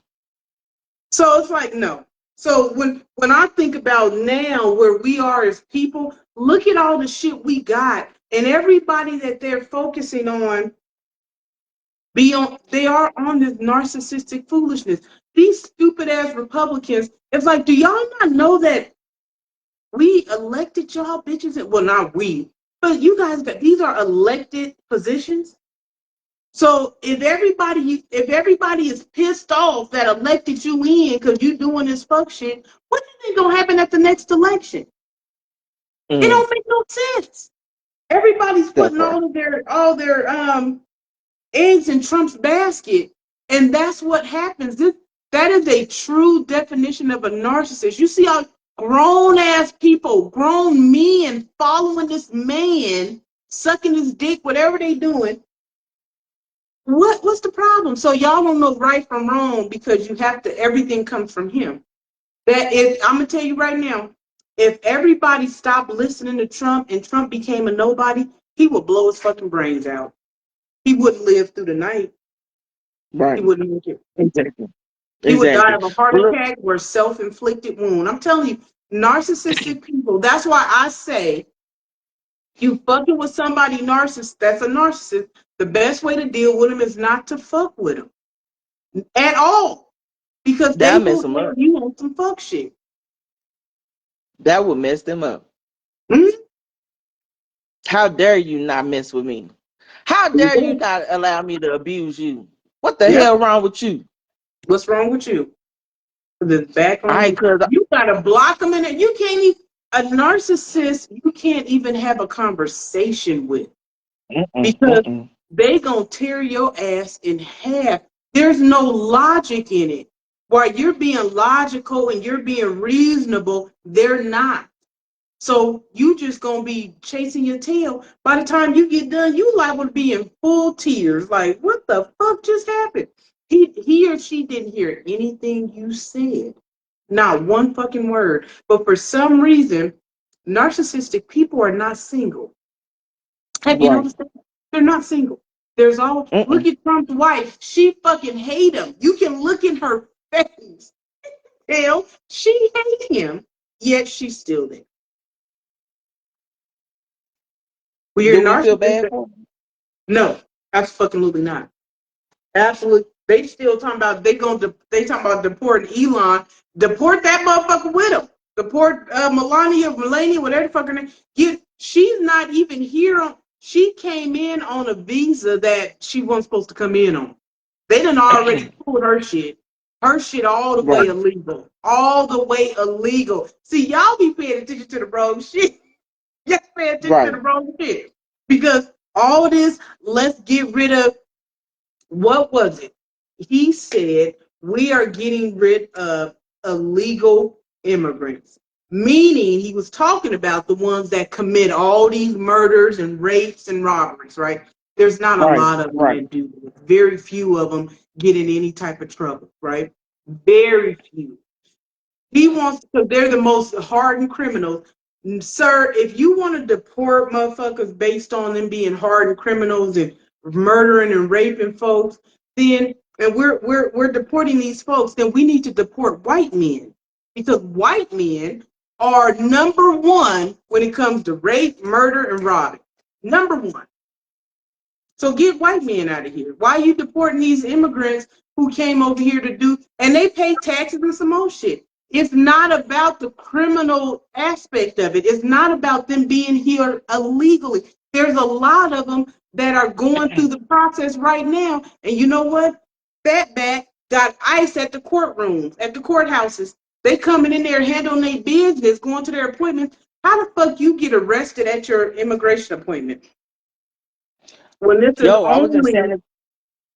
Speaker 1: So it's like, no. So when I think about now where we are as people, look at all the shit we got, and everybody that they're focusing on, they are on this narcissistic foolishness. These stupid ass Republicans, it's like, do y'all not know that We elected y'all bitches, well, not we, but you guys got, these are elected positions. So if everybody is pissed off that elected you in because you doing this fuck shit, what do you think gonna happen at the next election? It
Speaker 2: Mm,
Speaker 1: don't make no sense. Everybody's
Speaker 2: that
Speaker 1: putting
Speaker 2: part.
Speaker 1: all their eggs in Trump's basket, and that's what happens. That is a true definition of a narcissist. You see how grown ass people, grown men, following this man, sucking his dick, whatever they doing. What's the problem? So y'all don't know right from wrong because you have to. Everything comes from him. That is, I'm gonna tell you right now. If everybody stopped listening to Trump and Trump became a nobody, he would blow his fucking brains out. He wouldn't live through the night. He
Speaker 2: Right.
Speaker 1: wouldn't make it.
Speaker 2: Exactly.
Speaker 1: He would die
Speaker 2: Exactly.
Speaker 1: of a heart
Speaker 2: But look,
Speaker 1: attack or self-inflicted wound. I'm telling you, narcissistic people. That's why I say you fucking with somebody narcissist. That's a narcissist. The best way to deal with them is not to fuck with them at all, because they
Speaker 2: that mess
Speaker 1: will
Speaker 2: them
Speaker 1: tell
Speaker 2: up.
Speaker 1: you on some fuck shit.
Speaker 2: That would mess them up.
Speaker 1: Mm-hmm.
Speaker 2: How dare you not mess with me? How dare you not allow me to abuse you? What the
Speaker 1: Yep.
Speaker 2: hell wrong with you?
Speaker 1: What's wrong with you? It's back
Speaker 2: All
Speaker 1: on
Speaker 2: right,
Speaker 1: you.
Speaker 2: cause
Speaker 1: You gotta block them in it. You can't even a narcissist. You can't even have a conversation with, because
Speaker 2: mm-mm.
Speaker 1: they gonna tear your ass in half. There's no logic in it. While you're being logical and you're being reasonable, they're not. So you just gonna be chasing your tail. By the time you get done, you liable to be in full tears. Like, what the fuck just happened? He or she didn't hear anything you said. Not one fucking word. But for some reason, narcissistic people are not single. Have you
Speaker 2: Right.
Speaker 1: noticed that? They're not single. There's all look
Speaker 2: Mm-mm.
Speaker 1: at Trump's wife. She fucking hate him. You can look in her face. Hell, she hate him, yet she's still there. Well, you're a
Speaker 2: Do we feel bad
Speaker 1: narcissist.
Speaker 2: for them?
Speaker 1: No, absolutely not. Absolutely. They still talking about they talking about deporting Elon. Deport that motherfucker with him. Deport Melania, whatever the fuck her name. She's not even here on. She came in on a visa that she wasn't supposed to come in on. They done already pulled her shit. Her shit all the way
Speaker 2: Right.
Speaker 1: illegal. All the way illegal. See, y'all be paying attention to the wrong shit. Y'all pay attention to
Speaker 2: Right.
Speaker 1: the wrong shit. Because all this, let's get rid of, what was it? He said, we are getting rid of illegal immigrants. Meaning he was talking about the ones that commit all these murders and rapes and robberies, right? There's not a
Speaker 2: Right.
Speaker 1: lot of them
Speaker 2: Right.
Speaker 1: that do this. Very few of them get in any type of trouble, right? Very few. He wants, because they're the most hardened criminals. Sir, if you want to deport motherfuckers based on them being hardened criminals and murdering and raping folks, then and we're deporting these folks, then we need to deport white men. Because white men are number one when it comes to rape, murder, and robbing. Number one. So get white men out of here. Why are you deporting these immigrants who came over here to do, and they pay taxes and some more shit? It's not about the criminal aspect of it. It's not about them being here illegally. There's a lot of them that are going through the process right now. And you know what? Fatback got ice at the courtrooms, at the courthouses. They coming in there handling their business, going to their appointments. How the fuck you get arrested at your immigration appointment? When this is
Speaker 2: Yo,
Speaker 1: only,
Speaker 2: I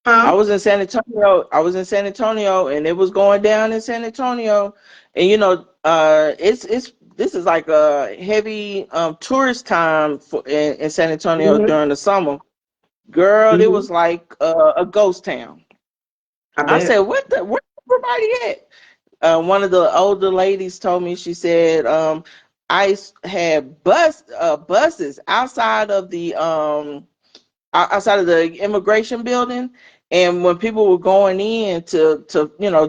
Speaker 1: huh?
Speaker 2: was in San Antonio. I was in San Antonio, and it was going down in San Antonio. And it's this is like a heavy tourist time in San Antonio
Speaker 1: Mm-hmm.
Speaker 2: during the summer. Girl, it
Speaker 1: Mm-hmm.
Speaker 2: was like a ghost town.
Speaker 1: I
Speaker 2: I said,
Speaker 1: bet.
Speaker 2: where everybody at? One of the older ladies told me, she said, ICE had buses outside of the immigration building, and when people were going in to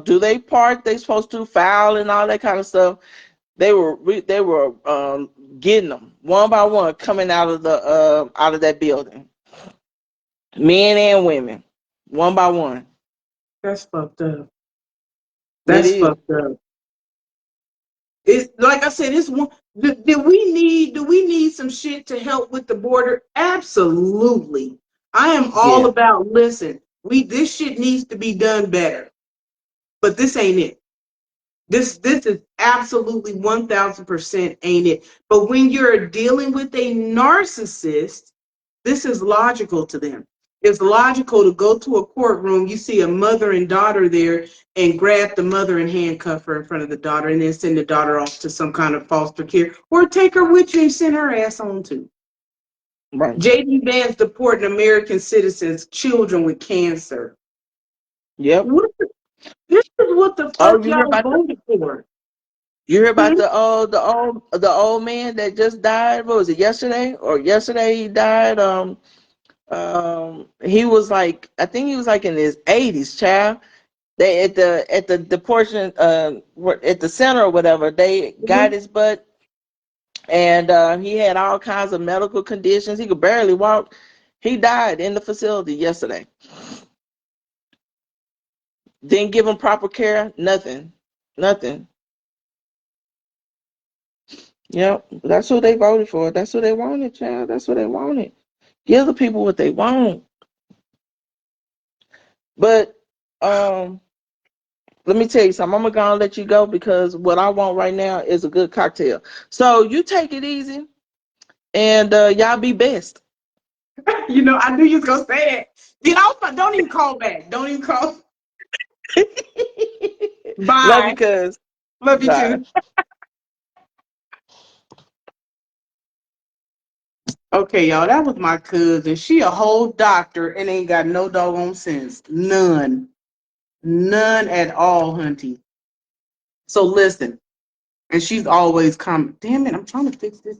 Speaker 2: do they part they supposed to file and all that kind of stuff, they were getting them one by one coming out of that building, men and women, one by one.
Speaker 1: That's fucked up.
Speaker 2: It
Speaker 1: That's
Speaker 2: is.
Speaker 1: fucked up. It's like I said, it's one. Do we need some shit to help with the border? Absolutely. I am all
Speaker 2: Yeah.
Speaker 1: about, listen, this shit needs to be done better. But this ain't it. This is absolutely 1000% ain't it. But when you're dealing with a narcissist, this is logical to them. It's logical to go to a courtroom, you see a mother and daughter there, and grab the mother and handcuff her in front of the daughter, and then send the daughter off to some kind of foster care, or take her with you and send her ass on too.
Speaker 2: Right.
Speaker 1: JD Vance deporting American citizens, children with cancer.
Speaker 2: Yep.
Speaker 1: What, this is what the
Speaker 2: Oh,
Speaker 1: fuck
Speaker 2: you hear
Speaker 1: y'all
Speaker 2: about the
Speaker 1: voted for.
Speaker 2: you hear about
Speaker 1: Hmm?
Speaker 2: the old man that just died? What was it, yesterday? Or yesterday he died? He was like, I think he was like in his 80s, child. They at the deportation at the center or whatever, they got
Speaker 1: Hmm.
Speaker 2: his butt, and he had all kinds of medical conditions. He could barely walk. He died in the facility yesterday. Didn't give him proper care. Nothing. Nothing. Yep. That's who they voted for. That's who they wanted, child. That's what they wanted. Give the people what they want. But um, let me tell you something. I'm gonna let you go because what I want right now is a good cocktail. So you take it easy, and y'all be best.
Speaker 1: You know, I knew you was gonna say that. Get off! Don't even call back. Don't even call.
Speaker 2: Love you,
Speaker 1: Bye.
Speaker 2: cuz.
Speaker 1: Love you
Speaker 2: Bye.
Speaker 1: too. Okay, y'all. That was my cousin. She a whole doctor and ain't got no doggone sense. None. None at all, hunty. So listen, and she's always damn it, I'm trying to fix this.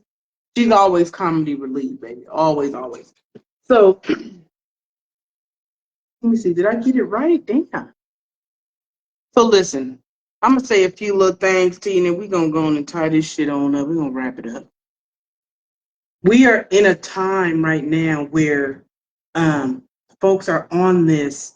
Speaker 1: She's always comedy relief, baby. Always, always. So let me see. Did I get it right? Damn. So listen, I'm gonna say a few little things to you, and then we're gonna go on and tie this shit on up. We're gonna wrap it up. We are in a time right now where folks are on this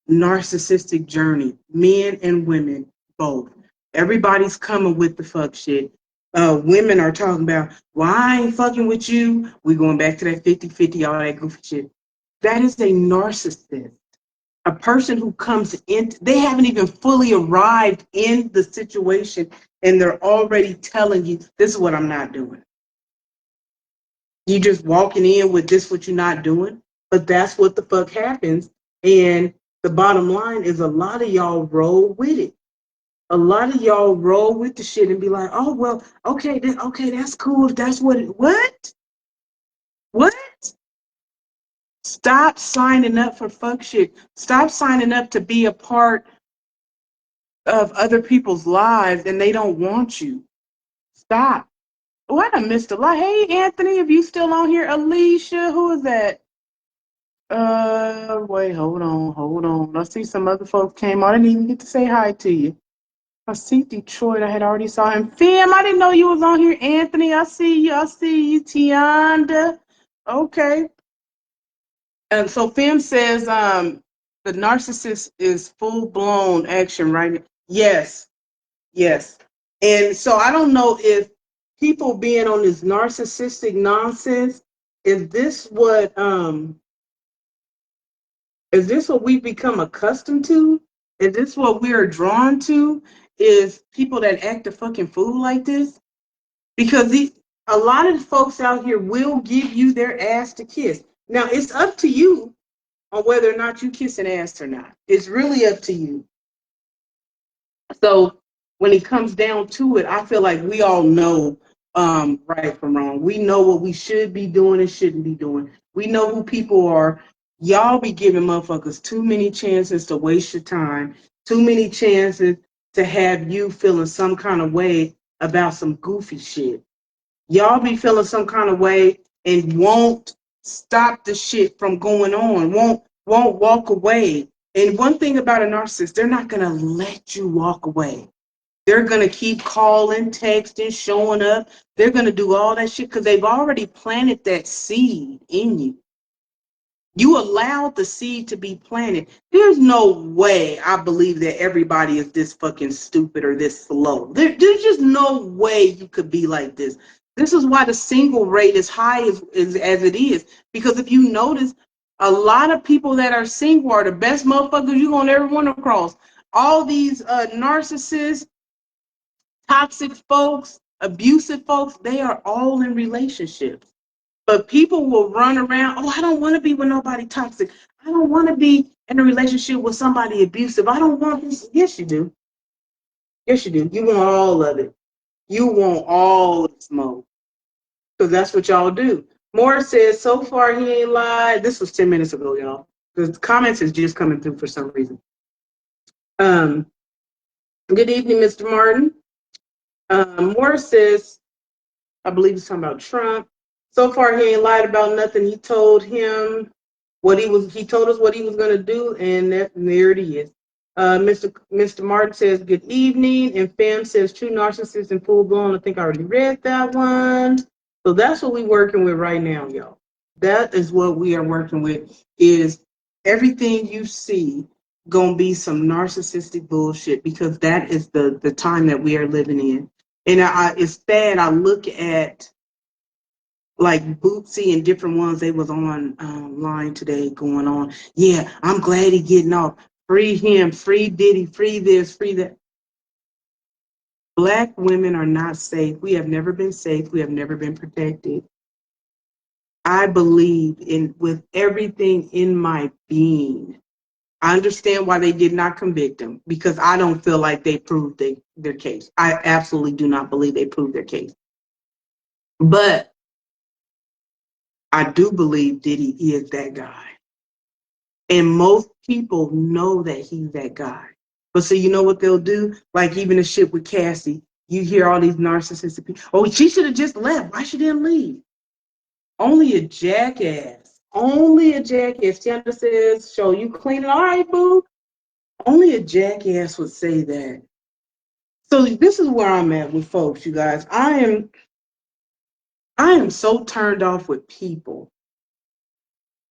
Speaker 1: narcissistic journey, men and women both. Everybody's coming with the fuck shit. Women are talking about, well, I ain't fucking with you. We going back to that 50-50, all that goofy shit. That is a narcissist. A person who comes in, they haven't even fully arrived in the situation, and they're already telling you, this is what I'm not doing. You just walking in with this what you're not doing, but that's what the fuck happens. And the bottom line is a lot of y'all roll with it. A lot of y'all roll with the shit and be like, oh well, okay, okay, that's cool. That's what? Stop signing up for fuck shit. Stop signing up to be a part of other people's lives and they don't want you. Stop. Oh, I done missed a lot. Hey, Anthony, if you still on here, Alicia, who is that? Wait, hold on. I see some other folks came on. I didn't even get to say hi to you. I see Detroit. I had already saw him. Fim, I didn't know you was on here. Anthony, I see you. I see you. Tianda. Okay. And so Fim says, the narcissist is full blown action right now. Yes, yes. And so I don't know if people being on this narcissistic nonsense, is this what we've become accustomed to? Is this what we are drawn to? Is people that act a fucking fool like this? Because a lot of folks out here will give you their ass to kiss. Now it's up to you on whether or not you kiss an ass or not. It's really up to you. So when it comes down to it, I feel like we all know right from wrong. We know what we should be doing and shouldn't be doing. We know who people are. Y'all be giving motherfuckers too many chances to waste your time, too many chances to have you feeling some kind of way about some goofy shit. Y'all be feeling some kind of way and won't stop the shit from going on, won't walk away. And one thing about a narcissist, they're not gonna let you walk away. They're gonna keep calling, texting, showing up. They're gonna do all that shit because they've already planted that seed in you. You allowed the seed to be planted. There's no way I believe that everybody is this fucking stupid or this slow. There's just no way you could be like this. This is why the single rate is high as it is. Because if you notice, a lot of people that are single are the best motherfuckers you're going to ever run across. All these narcissists, toxic folks, abusive folks, they are all in relationships. But people will run around, oh, I don't want to be with nobody toxic. I don't want to be in a relationship with somebody abusive. I don't want this. Yes, you do. Yes, you do. You want all of it. You want all the smoke. Because that's what y'all do. Morris says, so far he ain't lied. This was 10 minutes ago, y'all. The comments is just coming through for some reason. Good evening, Mr. Martin. Morris says, I believe he's talking about Trump. So far, he ain't lied about nothing. He told him what he was. He told us what he was going to do, and there it is. Mr. Martin says, good evening. And Fam says, true narcissist and full blown. I think I already read that one. So that's what we're working with right now, y'all. That is what we are working with, is everything you see going to be some narcissistic bullshit, because that is the time that we are living in. And it's bad. I look at like Bootsy and different ones, they was on line today going on. Yeah, I'm glad he getting off. Free him, free Diddy, free this, free that. Black women are not safe. We have never been safe. We have never been protected. I believe in with everything in my being. I understand why they did not convict him, because I don't feel like they proved their case. I absolutely do not believe they proved their case. But I do believe Diddy is that guy. And most people know that he's that guy. But so you know what they'll do? Like even the shit with Cassie, you hear all these narcissistic people. Oh, she should have just left. Why she didn't leave? Only a jackass. Only a jackass. Tiana says, show you cleaning. All right, boo. Only a jackass would say that. So this is where I'm at with folks, you guys. I am so turned off with people,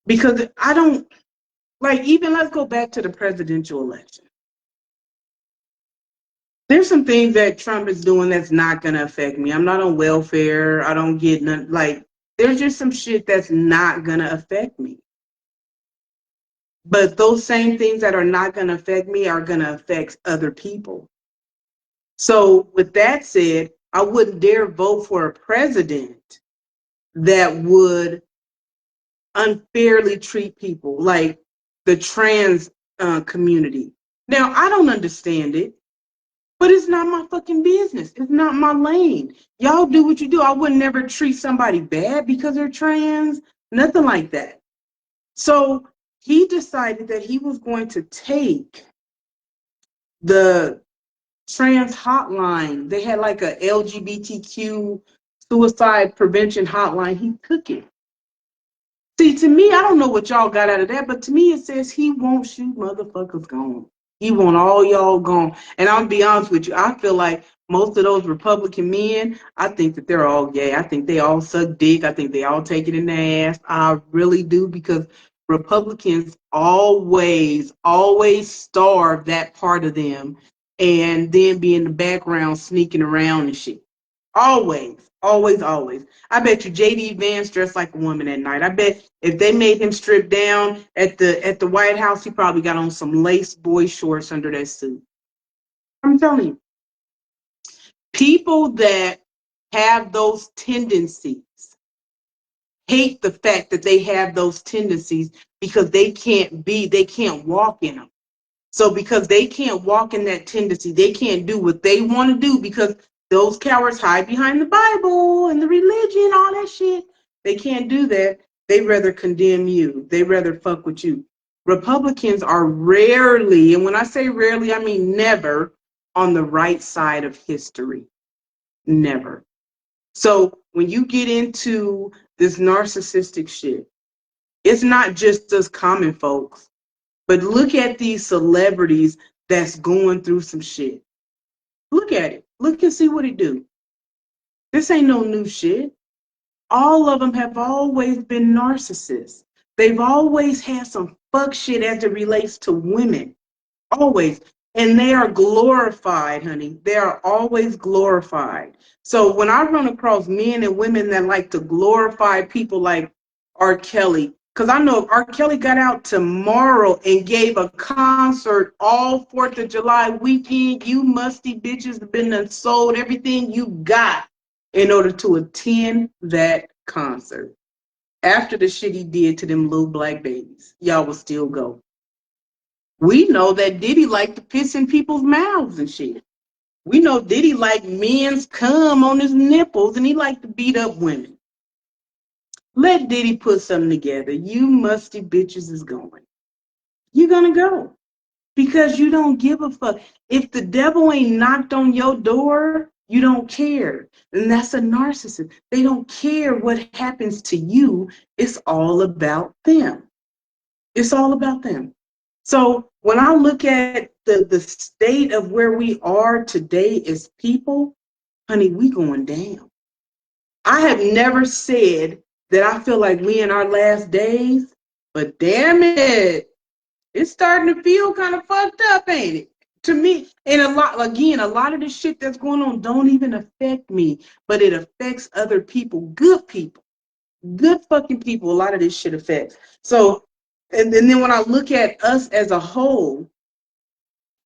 Speaker 1: because I don't like, even let's go back to the presidential election. There's some things that Trump is doing that's not going to affect me. I'm not on welfare. I don't get none. Like, there's just some shit that's not going to affect me. But those same things that are not going to affect me are going to affect other people. So with that said, I wouldn't dare vote for a president that would unfairly treat people, like the trans community. Now, I don't understand it, but it's not my fucking business. It's not my lane. Y'all do what you do. I would never treat somebody bad because they're trans, nothing like that. So he decided that he was going to take the trans hotline. They had like a LGBTQ suicide prevention hotline. He took it. See, to me, I don't know what y'all got out of that, but to me, it says he wants you motherfuckers gone. He want all y'all gone. And I'll be honest with you, I feel like most of those Republican men, I think that they're all gay. I think they all suck dick. I think they all take it in the ass. I really do, because Republicans always starve that part of them and then be in the background sneaking around and shit. Always, always, always. I bet you J.D. Vance dressed like a woman at night. I bet if they made him strip down at the White House, he probably got on some lace boy shorts under that suit. I'm telling you. People that have those tendencies hate the fact that they have those tendencies, because they can't walk in them. So because they can't walk in that tendency, they can't do what they want to do, because those cowards hide behind the Bible and the religion, all that shit. They can't do that. They rather condemn you. They rather fuck with you. Republicans are rarely, and when I say rarely, I mean never, on the right side of history. Never. So when you get into this narcissistic shit, it's not just us common folks. But look at these celebrities that's going through some shit. Look at it. Look and see what it do. This ain't no new shit. All of them have always been narcissists. They've always had some fuck shit as it relates to women. Always. And they are glorified, honey. They are always glorified. So when I run across men and women that like to glorify people like R. Kelly, because I know if R. Kelly got out tomorrow and gave a concert all 4th of July weekend, you musty bitches have been done sold everything you got in order to attend that concert. After the shit he did to them little black babies, y'all will still go. We know that Diddy liked to piss in people's mouths and shit. We know Diddy liked men's cum on his nipples and he liked to beat up women. Let Diddy put something together. You musty bitches is going. You're going to go because you don't give a fuck. If the devil ain't knocked on your door, you don't care. And that's a narcissist. They don't care what happens to you. It's all about them. It's all about them. So when I look at the state of where we are today as people, honey, we going down. I have never said that I feel like we in our last days, but damn it, it's starting to feel kind of fucked up, ain't it? To me, and a lot of the shit that's going on don't even affect me, but it affects other people, good fucking people. A lot of this shit affects. So, and then when I look at us as a whole,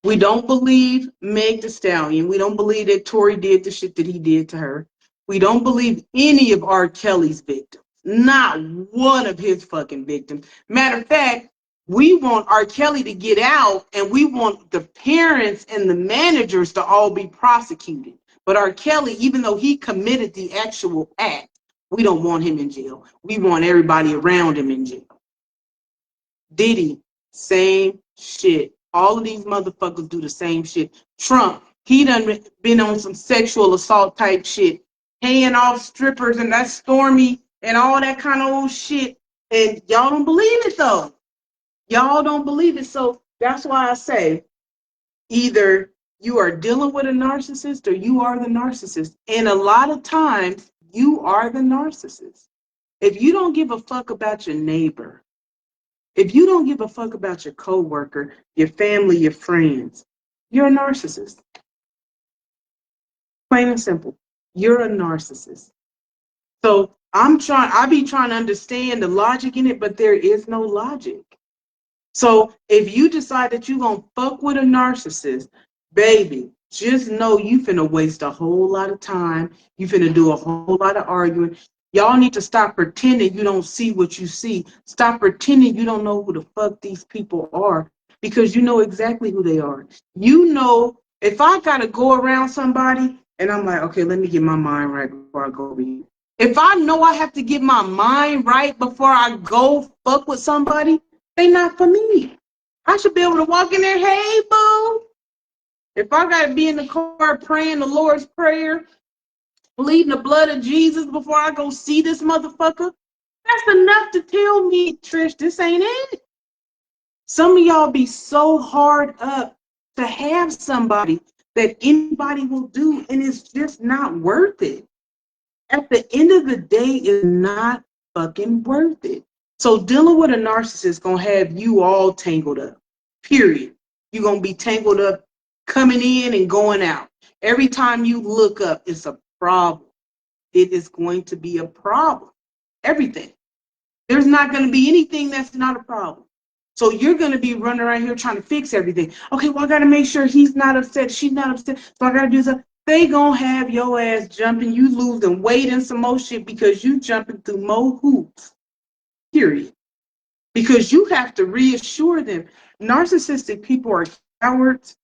Speaker 1: we don't believe Meg Thee Stallion. We don't believe that Tory did the shit that he did to her. We don't believe any of R. Kelly's victims. Not one of his fucking victims. Matter of fact, we want R. Kelly to get out and we want the parents and the managers to all be prosecuted. But R. Kelly, even though he committed the actual act, we don't want him in jail. We want everybody around him in jail. Diddy, same shit. All of these motherfuckers do the same shit. Trump, he done been on some sexual assault type shit, paying off strippers and that Stormy and all that kind of old shit. And y'all don't believe it though. Y'all don't believe it. So that's why I say either you are dealing with a narcissist or you are the narcissist. And a lot of times you are the narcissist. If you don't give a fuck about your neighbor, if you don't give a fuck about your coworker, your family, your friends, you're a narcissist. Plain and simple. You're a narcissist. So I be trying to understand the logic in it, but there is no logic. So if you decide that you're going to fuck with a narcissist, baby, just know you finna waste a whole lot of time. You finna do a whole lot of arguing. Y'all need to stop pretending you don't see what you see. Stop pretending you don't know who the fuck these people are because you know exactly who they are. You know, if I got to go around somebody and I'm like, okay, let me get my mind right before I go over here. If I know I have to get my mind right before I go fuck with somebody, they not for me. I should be able to walk in there, hey, boo. If I got to be in the car praying the Lord's Prayer, bleeding the blood of Jesus before I go see this motherfucker, that's enough to tell me, Trish, this ain't it. Some of y'all be so hard up to have somebody that anybody will do, and it's just not worth it. At the end of the day, it's not fucking worth it. So dealing with a narcissist is going to have you all tangled up, period. You're going to be tangled up coming in and going out. Every time you look up, it's a problem. It is going to be a problem. Everything. There's not going to be anything that's not a problem. So you're going to be running around here trying to fix everything. Okay, well, I got to make sure he's not upset. She's not upset. So I got to do something. They going to have your ass jumping. You losing weight and some more shit because you jumping through more hoops. Period. Because you have to reassure them. Narcissistic people are cowards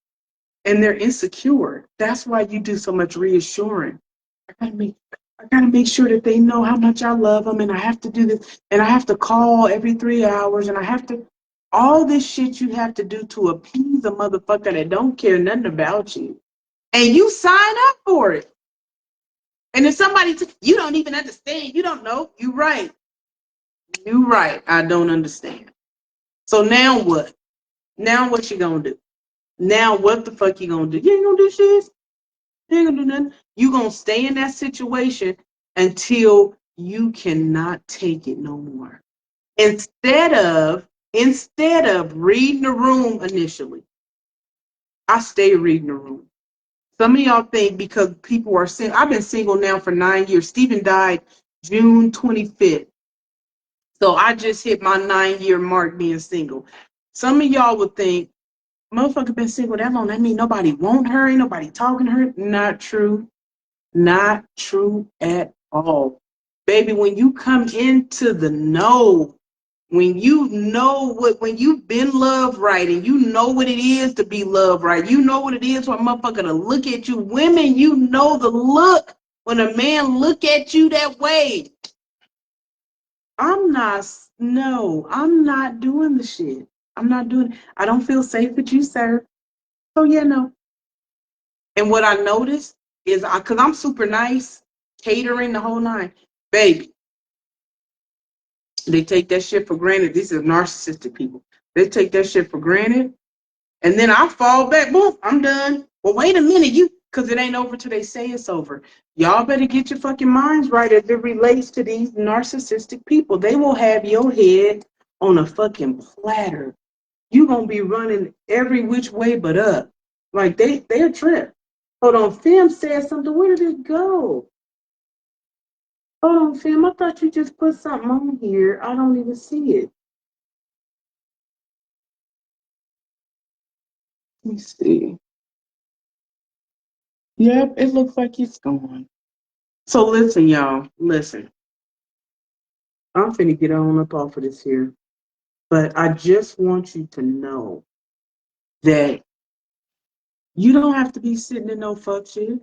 Speaker 1: and they're insecure. That's why you do so much reassuring. I gotta make sure that they know how much I love them, and I have to do this, and I have to call every 3 hours, and I have to, all this shit you have to do to appease a motherfucker that don't care nothing about you. And you sign up for it. And if somebody, you don't even understand, you don't know, you right. You right, I don't understand. So now what? Now what you gonna do? Now what the fuck you gonna do? You ain't gonna do shit. You ain't gonna do nothing. You gonna stay in that situation until you cannot take it no more. Instead of reading the room initially, I stay reading the room. Some of y'all think because people are single. I've been single now for 9 years. Stephen died June 25th. So I just hit my 9-year mark being single. Some of y'all would think, motherfucker been single that long, that mean nobody want her, ain't nobody talking to her. Not true. Not true at all. Baby, when you come into the know, when you know when you've been loved right and you know what it is to be loved right, you know what it is for a motherfucker to look at you. Women, you know the look when a man look at you that way. I'm not doing the shit. I'm not doing it. I don't feel safe with you, sir. So yeah, no. And what I noticed is because I'm super nice, catering the whole nine, baby. They take that shit for granted. These are narcissistic people. They take that shit for granted. And then I fall back. Boom, I'm done. Well, wait a minute, because it ain't over till they say it's over. Y'all better get your fucking minds right as it relates to these narcissistic people. They will have your head on a fucking platter. You gonna be running every which way but up. Like they're tripped. Hold on, Fim said something. Where did it go? Hold on, Fim. I thought you just put something on here. I don't even see it. Let me see. Yep, it looks like it's gone. So listen, y'all. Listen. I'm finna get on up off of this here. But I just want you to know that you don't have to be sitting in no fuck shit.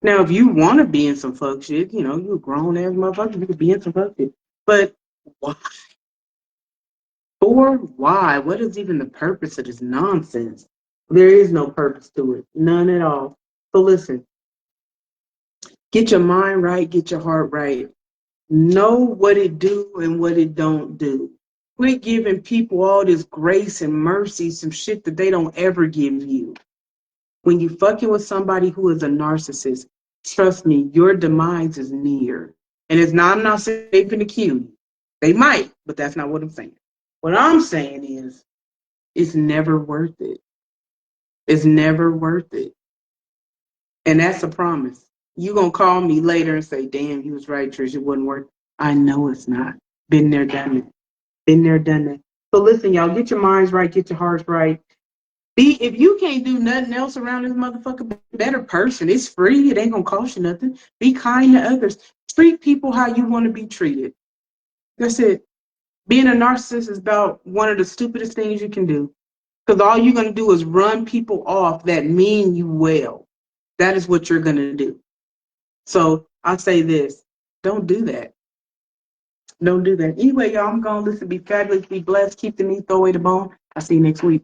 Speaker 1: Now, if you want to be in some fuck shit, you're a grown ass motherfucker, you could be in some fuck shit. But why? For why? What is even the purpose of this nonsense? There is no purpose to it. None at all. So listen, get your mind right, get your heart right. Know what it do and what it don't do. Quit giving people all this grace and mercy, some shit that they don't ever give you. When you fucking with somebody who is a narcissist, trust me, your demise is near. And I'm not saying they're gonna kill you. They might, but that's not what I'm saying. What I'm saying is, it's never worth it. It's never worth it. And that's a promise. You gonna call me later and say, damn, you was right, Trish, it wasn't worth it. I know it's not. Been there, done it. Been there, done that. So listen, y'all, get your minds right, get your hearts right. If you can't do nothing else around this motherfucker, be a better person. It's free. It ain't gonna cost you nothing. Be kind to others. Treat people how you want to be treated. That's it. Being a narcissist is about one of the stupidest things you can do. Because all you're gonna do is run people off that mean you well. That is what you're gonna do. So I say this: don't do that. Don't do that. Anyway, y'all, I'm gonna listen. Be fabulous. Be blessed. Keep the meat. Throw away the bone. I'll see you next week.